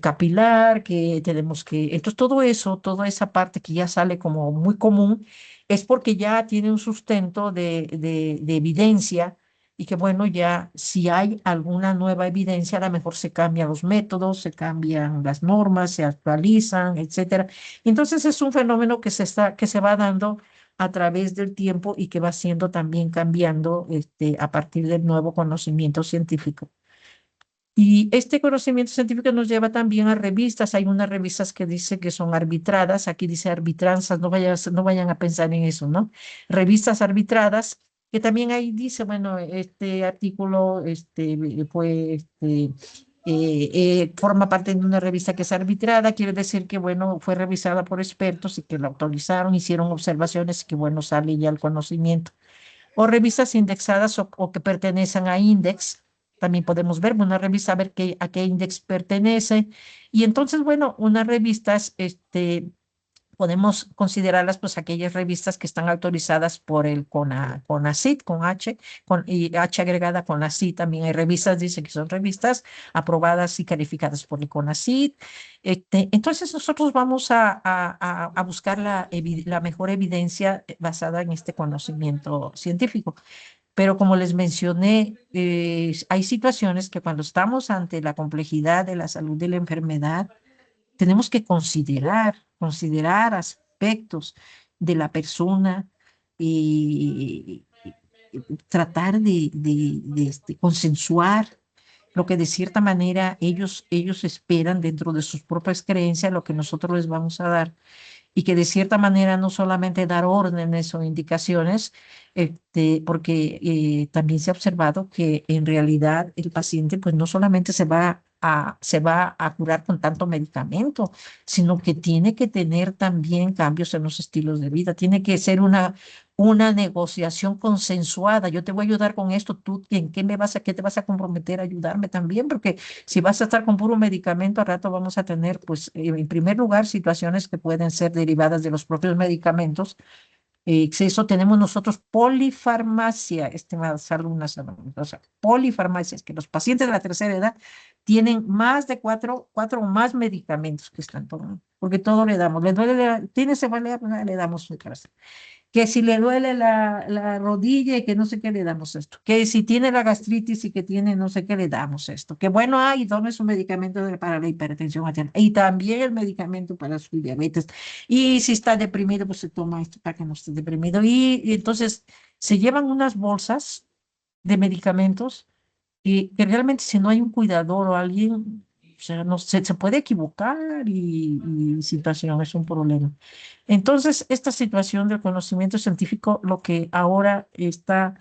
capilar, que tenemos que... Entonces, todo eso, toda esa parte que ya sale como muy común, es porque ya tiene un sustento de evidencia y que bueno, ya si hay alguna nueva evidencia, a lo mejor se cambian los métodos, se cambian las normas, se actualizan, etcétera. Entonces es un fenómeno que se va dando a través del tiempo y que va siendo también cambiando a partir del nuevo conocimiento científico. Y este conocimiento científico nos lleva también a revistas. Hay unas revistas que dicen que son arbitradas. Aquí dice arbitranzas, no vayan a pensar en eso, ¿no? Revistas arbitradas, que también ahí dice, bueno, este artículo forma parte de una revista que es arbitrada. Quiere decir que, bueno, fue revisada por expertos y que la autorizaron, hicieron observaciones y que, bueno, sale ya el conocimiento. O revistas indexadas o que pertenecen a Index. También podemos ver una revista, a ver a qué Index pertenece. Y entonces, bueno, unas revistas, podemos considerarlas pues aquellas revistas que están autorizadas por el CONACYT, con H, y H agregada con la C. También hay revistas, dice que son revistas aprobadas y calificadas por el CONACYT. Entonces nosotros vamos a buscar la mejor evidencia basada en este conocimiento científico. Pero como les mencioné, hay situaciones que cuando estamos ante la complejidad de la salud de la enfermedad, tenemos que considerar aspectos de la persona y, tratar de consensuar lo que de cierta manera ellos esperan dentro de sus propias creencias, lo que nosotros les vamos a dar y que de cierta manera no solamente dar órdenes o indicaciones, porque también se ha observado que en realidad el paciente pues no solamente se va a curar con tanto medicamento, sino que tiene que tener también cambios en los estilos de vida, tiene que ser una negociación consensuada. Yo te voy a ayudar con esto, tú en qué te vas a comprometer a ayudarme también, porque si vas a estar con puro medicamento, al rato vamos a tener, pues, en primer lugar, situaciones que pueden ser derivadas de los propios medicamentos. Exceso, tenemos nosotros polifarmacia, estimadas alumnas, o sea, polifarmacia, es que los pacientes de la tercera edad tienen más de cuatro o más medicamentos que están tomando, porque todo le damos. Le duele, tiene cefalea, pues, le damos un que si le duele la rodilla y que no sé qué le damos esto, que si tiene la gastritis y que tiene no sé qué le damos esto, que bueno, hay, tome su medicamento para la hipertensión arterial y también el medicamento para su diabetes. Y si está deprimido, pues se toma esto para que no esté deprimido. Y entonces se llevan unas bolsas de medicamentos y que realmente si no hay un cuidador o alguien, o sea, no, se puede equivocar y situación es un problema. Entonces, esta situación del conocimiento científico, lo que ahora está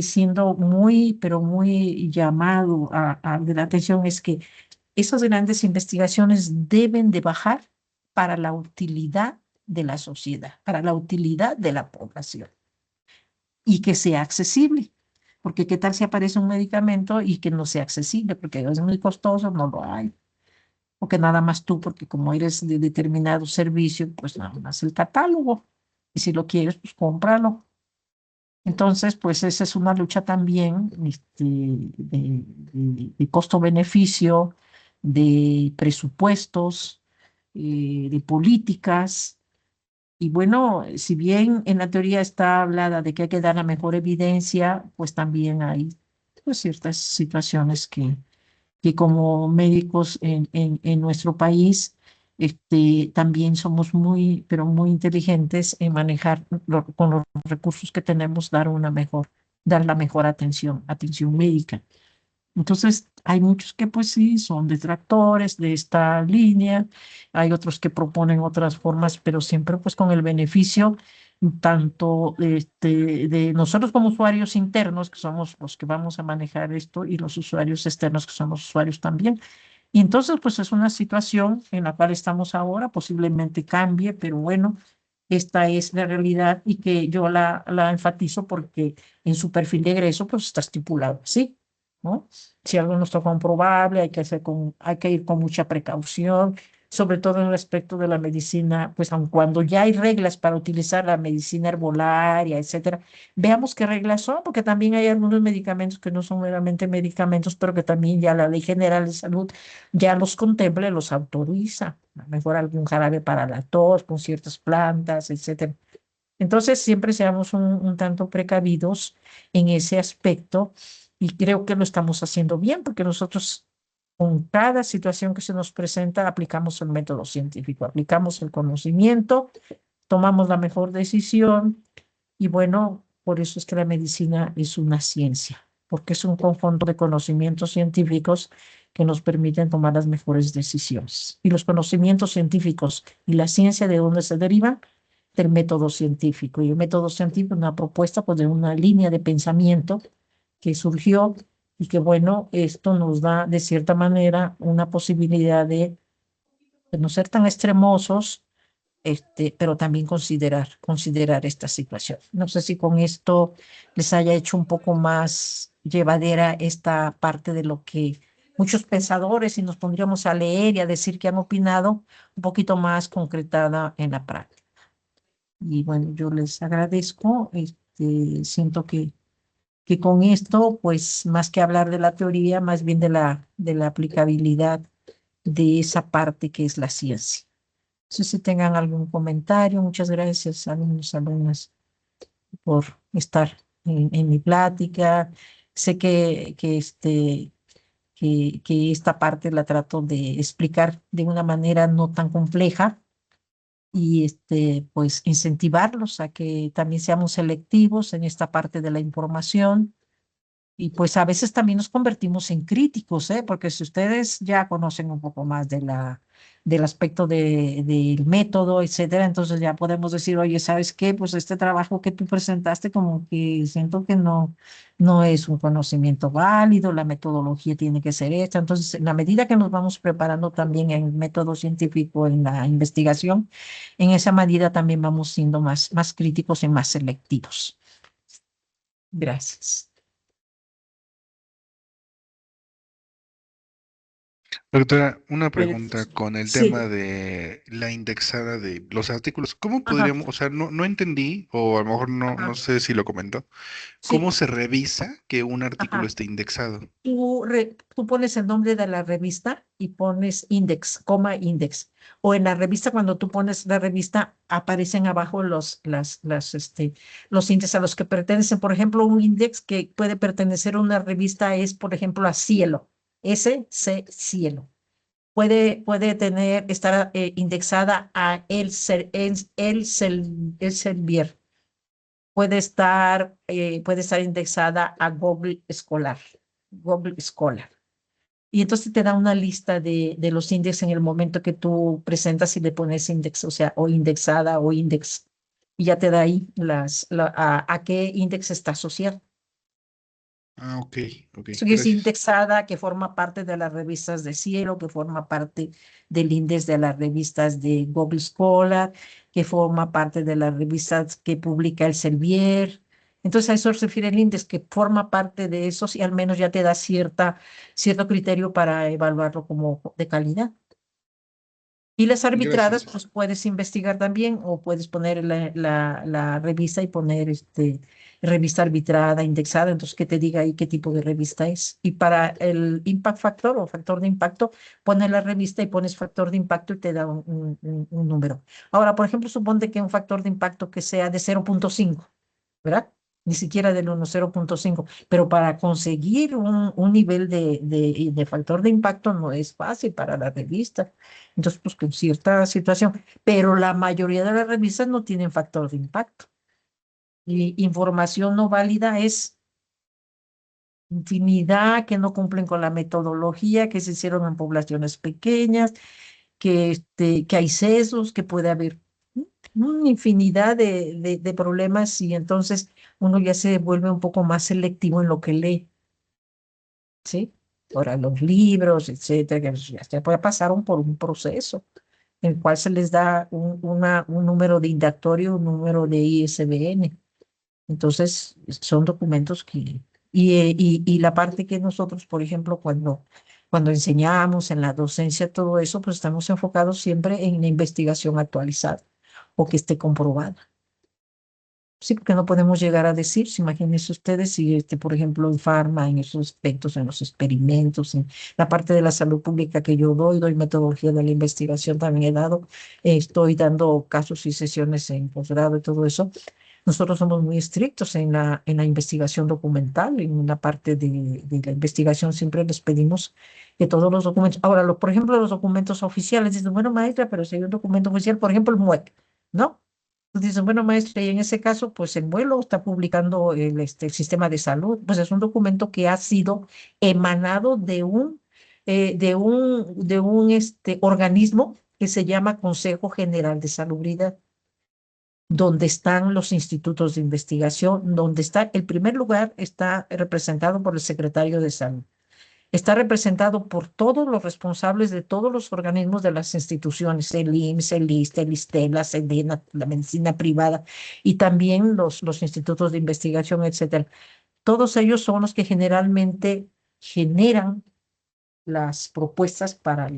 siendo muy, pero muy llamado de la atención es que esas grandes investigaciones deben de bajar para la utilidad de la sociedad, para la utilidad de la población y que sea accesible. Porque qué tal si aparece un medicamento y que no sea accesible, porque es muy costoso, no lo hay. O que nada más tú, porque como eres de determinado servicio, pues nada más el catálogo. Y si lo quieres, pues cómpralo. Entonces, pues esa es una lucha también de costo-beneficio, de presupuestos, de políticas. Y bueno, si bien en la teoría está hablada de que hay que dar la mejor evidencia, pues también hay pues, ciertas situaciones que como médicos en nuestro país, también somos muy, pero muy inteligentes en manejar con los recursos que tenemos, dar la mejor atención médica. Entonces, hay muchos que pues sí, son detractores de esta línea, hay otros que proponen otras formas, pero siempre pues con el beneficio tanto de nosotros como usuarios internos, que somos los que vamos a manejar esto, y los usuarios externos, que somos usuarios también. Y entonces pues es una situación en la cual estamos ahora, posiblemente cambie, pero bueno, esta es la realidad y que yo la enfatizo porque en su perfil de egreso pues está estipulado así, ¿no? Si algo no está comprobable, hay que ir con mucha precaución, sobre todo en respecto de la medicina, pues aun cuando ya hay reglas para utilizar la medicina herbolaria, etcétera, veamos qué reglas son, porque también hay algunos medicamentos que no son meramente medicamentos, pero que también ya la Ley General de Salud ya los contempla y los autoriza. A lo mejor algún jarabe para la tos con ciertas plantas, etcétera. Entonces, siempre seamos un tanto precavidos en ese aspecto y creo que lo estamos haciendo bien porque nosotros con cada situación que se nos presenta aplicamos el método científico, aplicamos el conocimiento, tomamos la mejor decisión y bueno, por eso es que la medicina es una ciencia, porque es un conjunto de conocimientos científicos que nos permiten tomar las mejores decisiones. Y los conocimientos científicos y la ciencia, ¿de dónde se derivan? Del método científico. Y el método científico es una propuesta pues, de una línea de pensamiento que surgió y que, bueno, esto nos da de cierta manera una posibilidad de no ser tan extremosos, pero también considerar esta situación. No sé si con esto les haya hecho un poco más llevadera esta parte de lo que muchos pensadores, si nos pondríamos a leer y a decir que han opinado, un poquito más concretada en la práctica. Y bueno, yo les agradezco, siento que con esto, pues más que hablar de la teoría, más bien de la aplicabilidad de esa parte que es la ciencia. No sé si tengan algún comentario. Muchas gracias, alumnos, alumnas, por estar en mi plática. Sé que esta parte la trato de explicar de una manera no tan compleja y pues incentivarlos a que también seamos selectivos en esta parte de la información. Y pues a veces también nos convertimos en críticos, ¿eh? Porque si ustedes ya conocen un poco más del aspecto del método, etcétera, entonces ya podemos decir, oye, ¿sabes qué? Pues este trabajo que tú presentaste como que siento que no es un conocimiento válido, la metodología tiene que ser esta. Entonces, en la medida que nos vamos preparando también en el método científico, en la investigación, en esa medida también vamos siendo más críticos y más selectivos. Gracias. Doctora, una Pero, pregunta con el tema sí, de la indexada de los artículos. ¿Cómo ajá, podríamos, o sea, no entendí, o a lo mejor no ajá, sé si lo comentó, sí, cómo se revisa que un artículo ajá. esté indexado? Tú pones el nombre de la revista y pones index, coma index. O en la revista, cuando tú pones la revista, aparecen abajo los índices a los que pertenecen. Por ejemplo, un index que puede pertenecer a una revista es, por ejemplo, a Cielo, SC Cielo. Puede estar indexada a Elsevier. Puede estar indexada a Google Scholar. Google Scholar. Y entonces te da una lista de los índices en el momento que tú presentas y le pones index, o sea, o indexada o index. Y ya te da ahí a qué índice está asociado. Ah, ok, ok, Eso que es gracias. indexada, que forma parte de las revistas de Cielo, que forma parte del índice de las revistas de Google Scholar, que forma parte de las revistas que publica el Elsevier. Entonces a eso se refiere el índice, que forma parte de esos y al menos ya te da cierto criterio para evaluarlo como de calidad. Y las arbitradas, Gracias. pues puedes investigar también o puedes poner la revista y poner revista arbitrada, indexada, entonces que te diga ahí qué tipo de revista es. Y para el impact factor o factor de impacto, pones la revista y pones factor de impacto y te da un número. Ahora, por ejemplo, suponte que un factor de impacto que sea de 0,5, ¿verdad? Ni siquiera del 1, 0,5. Pero para conseguir un nivel de factor de impacto no es fácil para la revista. Entonces, pues con cierta situación. Pero la mayoría de las revistas no tienen factor de impacto. Y información no válida es infinidad que no cumplen con la metodología, que se hicieron en poblaciones pequeñas, que hay sesgos, que puede haber una infinidad de problemas y entonces uno ya se vuelve un poco más selectivo en lo que lee, ¿sí? Ahora los libros, etcétera, que ya pasaron por un proceso en el cual se les da un número de indicatorio, un número de ISBN. Entonces, son documentos y la parte que nosotros, por ejemplo, cuando enseñamos en la docencia, todo eso, pues estamos enfocados siempre en la investigación actualizada o que esté comprobada. Sí, porque no podemos llegar a decir, si imagínense ustedes, si por ejemplo, en farma, en esos aspectos, en los experimentos, en la parte de la salud pública que yo doy metodología de la investigación, también he dado, estoy dando casos y sesiones en posgrado y todo eso. Nosotros somos muy estrictos en la investigación documental, en una parte de la investigación siempre les pedimos que todos los documentos, ahora, por ejemplo, los documentos oficiales, dicen, bueno, maestra, pero si hay un documento oficial, por ejemplo, el MUEC, ¿no? Dicen, bueno, maestra, y en ese caso, pues el vuelo está publicando el sistema de salud, pues es un documento que ha sido emanado de un organismo que se llama Consejo General de Salubridad, donde están los institutos de investigación, donde está, el primer lugar está representado por el secretario de Salud. Está representado por todos los responsables de todos los organismos de las instituciones, el IMSS, el ISSSTE, el ISTE, la SEDENA, la medicina privada y también los institutos de investigación, etcétera. Todos ellos son los que generalmente generan las propuestas para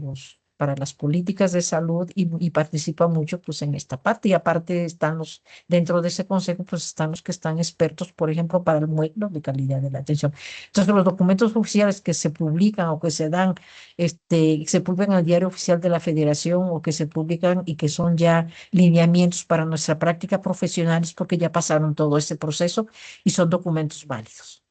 las políticas de salud y participa mucho pues en esta parte. Y aparte dentro de ese consejo pues están los que están expertos, por ejemplo, para el modelo de calidad de la atención. Entonces los documentos oficiales que se publican o que se dan, se publican en el diario oficial de la Federación o que se publican y que son ya lineamientos para nuestra práctica profesional es porque ya pasaron todo ese proceso y son documentos válidos.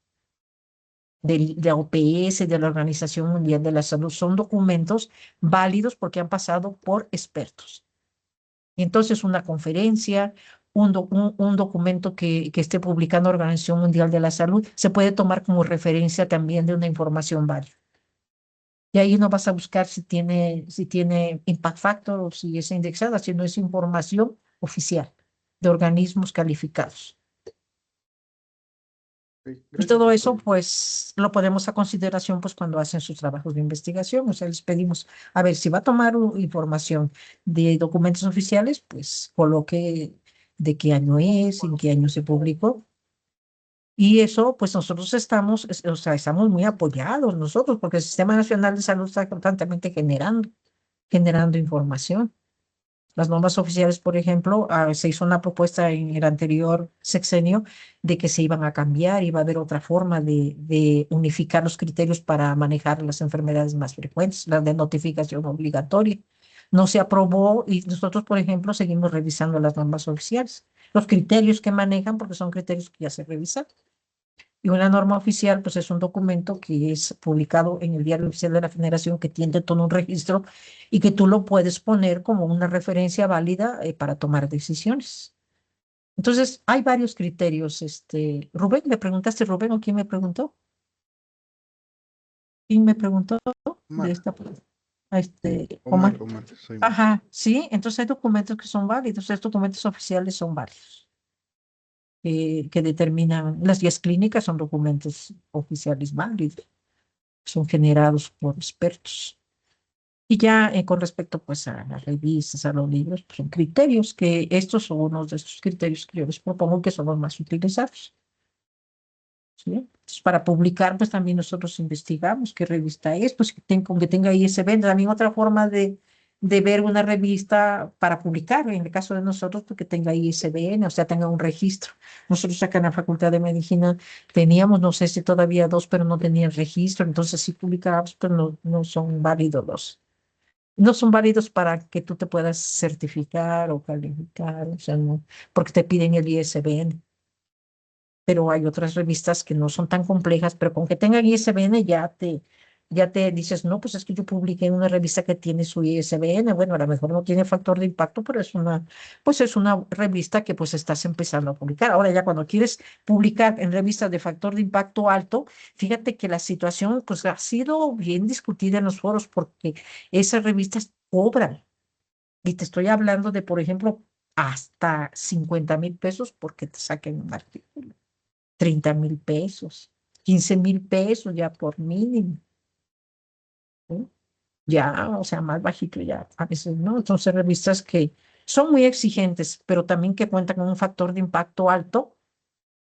de la OPS, de la Organización Mundial de la Salud. Son documentos válidos porque han pasado por expertos. Entonces, una conferencia, un documento que esté publicando la Organización Mundial de la Salud, se puede tomar como referencia también de una información válida. Y ahí no vas a buscar si tiene impact factor o si es indexada, si no es información oficial de organismos calificados. Ok, Y gracias, todo eso, doctora. pues, lo ponemos a consideración, pues, cuando hacen sus trabajos de investigación. O sea, les pedimos, a ver, si va a tomar información de documentos oficiales, pues, coloque de qué año es, en qué año se publicó. Y eso, pues, nosotros o sea, estamos muy apoyados nosotros, porque el Sistema Nacional de Salud está constantemente generando información. Las normas oficiales, por ejemplo, se hizo una propuesta en el anterior sexenio de que se iban a cambiar, iba a haber otra forma de unificar los criterios para manejar las enfermedades más frecuentes, las de notificación obligatoria. No se aprobó y nosotros, por ejemplo, seguimos revisando las normas oficiales, los criterios que manejan, porque son criterios que ya se revisan. Y una norma oficial, pues es un documento que es publicado en el Diario Oficial de la Federación, que tiene todo un registro y que tú lo puedes poner como una referencia válida para tomar decisiones. Entonces, hay varios criterios. Rubén, ¿me preguntaste, Rubén, o quién me preguntó? ¿Quién me preguntó de Omar, esta? Omar, Omar. Omar, soy Omar. Ajá, sí, entonces hay documentos que son válidos, estos documentos oficiales son válidos, que determinan, las guías clínicas son documentos oficiales válidos, son generados por expertos. Y ya con respecto pues a las revistas, a los libros, pues, son criterios que estos son unos de estos criterios que yo les propongo que son los más utilizados. ¿Sí? Entonces, para publicar, pues también nosotros investigamos qué revista es, pues con que tenga ISBN. También otra forma de ver una revista para publicar, en el caso de nosotros, pues que tenga ISBN, o sea, tenga un registro. Nosotros acá en la Facultad de Medicina teníamos, no sé si todavía dos, pero no tenían registro, entonces sí publicábamos, pero no son válidos no son válidos para que tú te puedas certificar o calificar, o sea, no, porque te piden el ISBN. Pero hay otras revistas que no son tan complejas, pero con que tengan ISBN ya te dices, no, pues es que yo publiqué en una revista que tiene su ISBN. Bueno, a lo mejor no tiene factor de impacto, pero pues es una revista que pues estás empezando a publicar. Ahora ya cuando quieres publicar en revistas de factor de impacto alto, fíjate que la situación pues ha sido bien discutida en los foros porque esas revistas cobran. Y te estoy hablando de, por ejemplo, hasta 50,000 pesos porque te saquen un artículo. 30,000 pesos, 15,000 pesos ya por mínimo, ¿no? Ya, o sea, más bajito ya, a veces, ¿no? Entonces, revistas que son muy exigentes, pero también que cuentan con un factor de impacto alto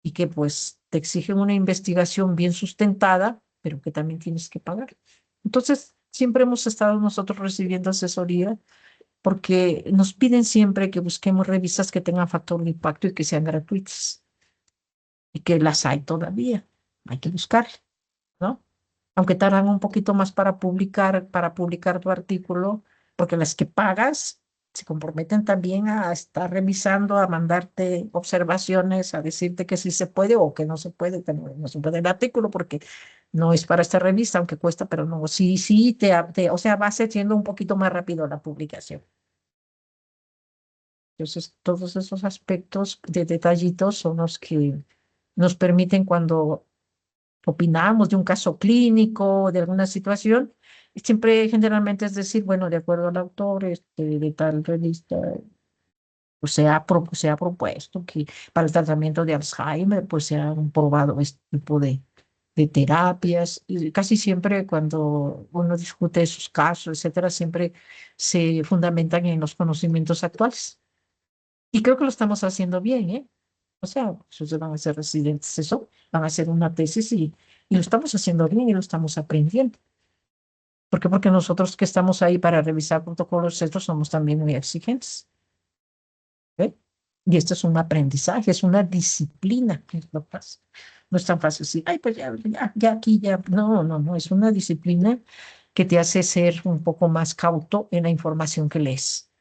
y que pues te exigen una investigación bien sustentada, pero que también tienes que pagar. Entonces, siempre hemos estado nosotros recibiendo asesoría porque nos piden siempre que busquemos revistas que tengan factor de impacto y que sean gratuitas y que las hay todavía. Hay que buscar, ¿no? Aunque tardan un poquito más para publicar tu artículo, porque las que pagas se comprometen también a estar revisando, a mandarte observaciones, a decirte que sí se puede o que no se puede, que no se puede el artículo porque no es para esta revista, aunque cuesta, pero no, sí, sí, o sea, va haciendo un poquito más rápido la publicación. Entonces, todos esos aspectos de detallitos son los que nos permiten cuando opinamos de un caso clínico, de alguna situación, siempre generalmente es decir, bueno, de acuerdo al autor de tal revista, pues se ha propuesto que para el tratamiento de Alzheimer, pues se han probado este tipo de terapias. Y casi siempre cuando uno discute esos casos, etcétera, siempre se fundamentan en los conocimientos actuales. Y creo que lo estamos haciendo bien, ¿eh? O sea, si ustedes van a ser residentes, eso, van a hacer una tesis y lo estamos haciendo bien y lo estamos aprendiendo. ¿Por qué? Porque nosotros que estamos ahí para revisar protocolos, estos somos también muy exigentes. ¿Ve? Y esto es un aprendizaje, es una disciplina que es lo pasa. No es tan fácil decir, ay, pues ya aquí, ya. No, no, no, es una disciplina que te hace ser un poco más cauto en la información que lees.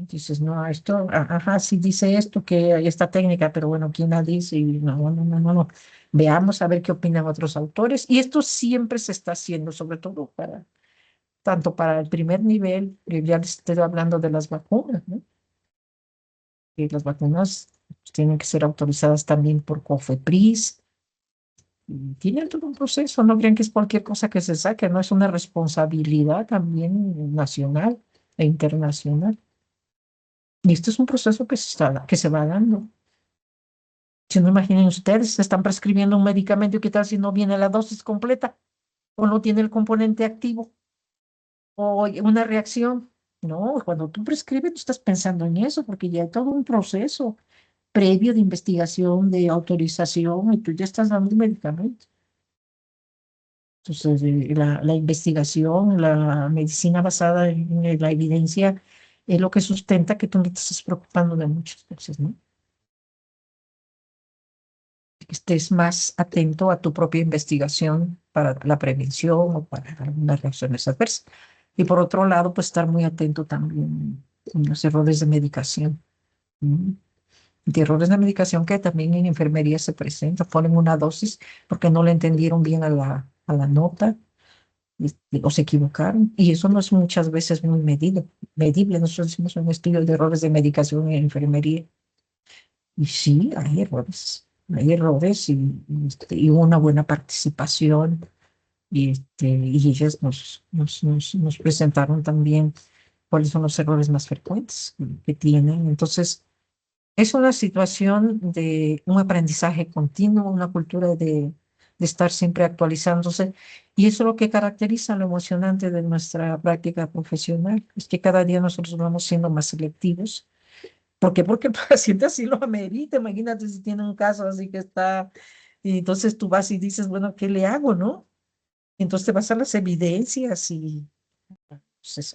Y dices, no, esto, ajá, sí dice esto, que hay esta técnica, pero bueno, ¿quién la dice? Y no. Veamos a ver qué opinan otros autores. Y esto siempre se está haciendo, sobre todo tanto para el primer nivel, ya les estoy hablando de las vacunas, ¿no? Que las vacunas tienen que ser autorizadas también por COFEPRIS. Y tienen todo un proceso, no crean que es cualquier cosa que se saque, no es una responsabilidad también nacional e internacional. Y esto es un proceso que se va dando. Si no imaginen ustedes, se están prescribiendo un medicamento y qué tal si no viene la dosis completa o no tiene el componente activo o una reacción. No, cuando tú prescribes, tú estás pensando en eso porque ya hay todo un proceso previo de investigación, de autorización y tú ya estás dando un medicamento. Entonces, la investigación, la medicina basada en la evidencia es lo que sustenta que tú no te estés preocupando de muchas cosas, ¿no? Que estés más atento a tu propia investigación para la prevención o para algunas reacciones adversas. Y por otro lado, pues estar muy atento también a los errores de medicación. ¿Mm? De errores de medicación que también en enfermería se presentan, ponen una dosis porque no le entendieron bien a la nota o se equivocaron. Y eso no es muchas veces muy medible. Nosotros hicimos un estudio de errores de medicación en enfermería. Y sí, hay errores y hubo una buena participación y ellas nos presentaron también cuáles son los errores más frecuentes que tienen. Entonces, es una situación de un aprendizaje continuo, una cultura de estar siempre actualizándose y eso es lo que caracteriza lo emocionante de nuestra práctica profesional, es que cada día nosotros vamos siendo más selectivos. ¿Por qué? Porque el paciente así lo amerita. Imagínate si tiene un caso así que está, y entonces tú vas y dices, bueno, ¿qué le hago, no? Entonces te vas a las evidencias y pues,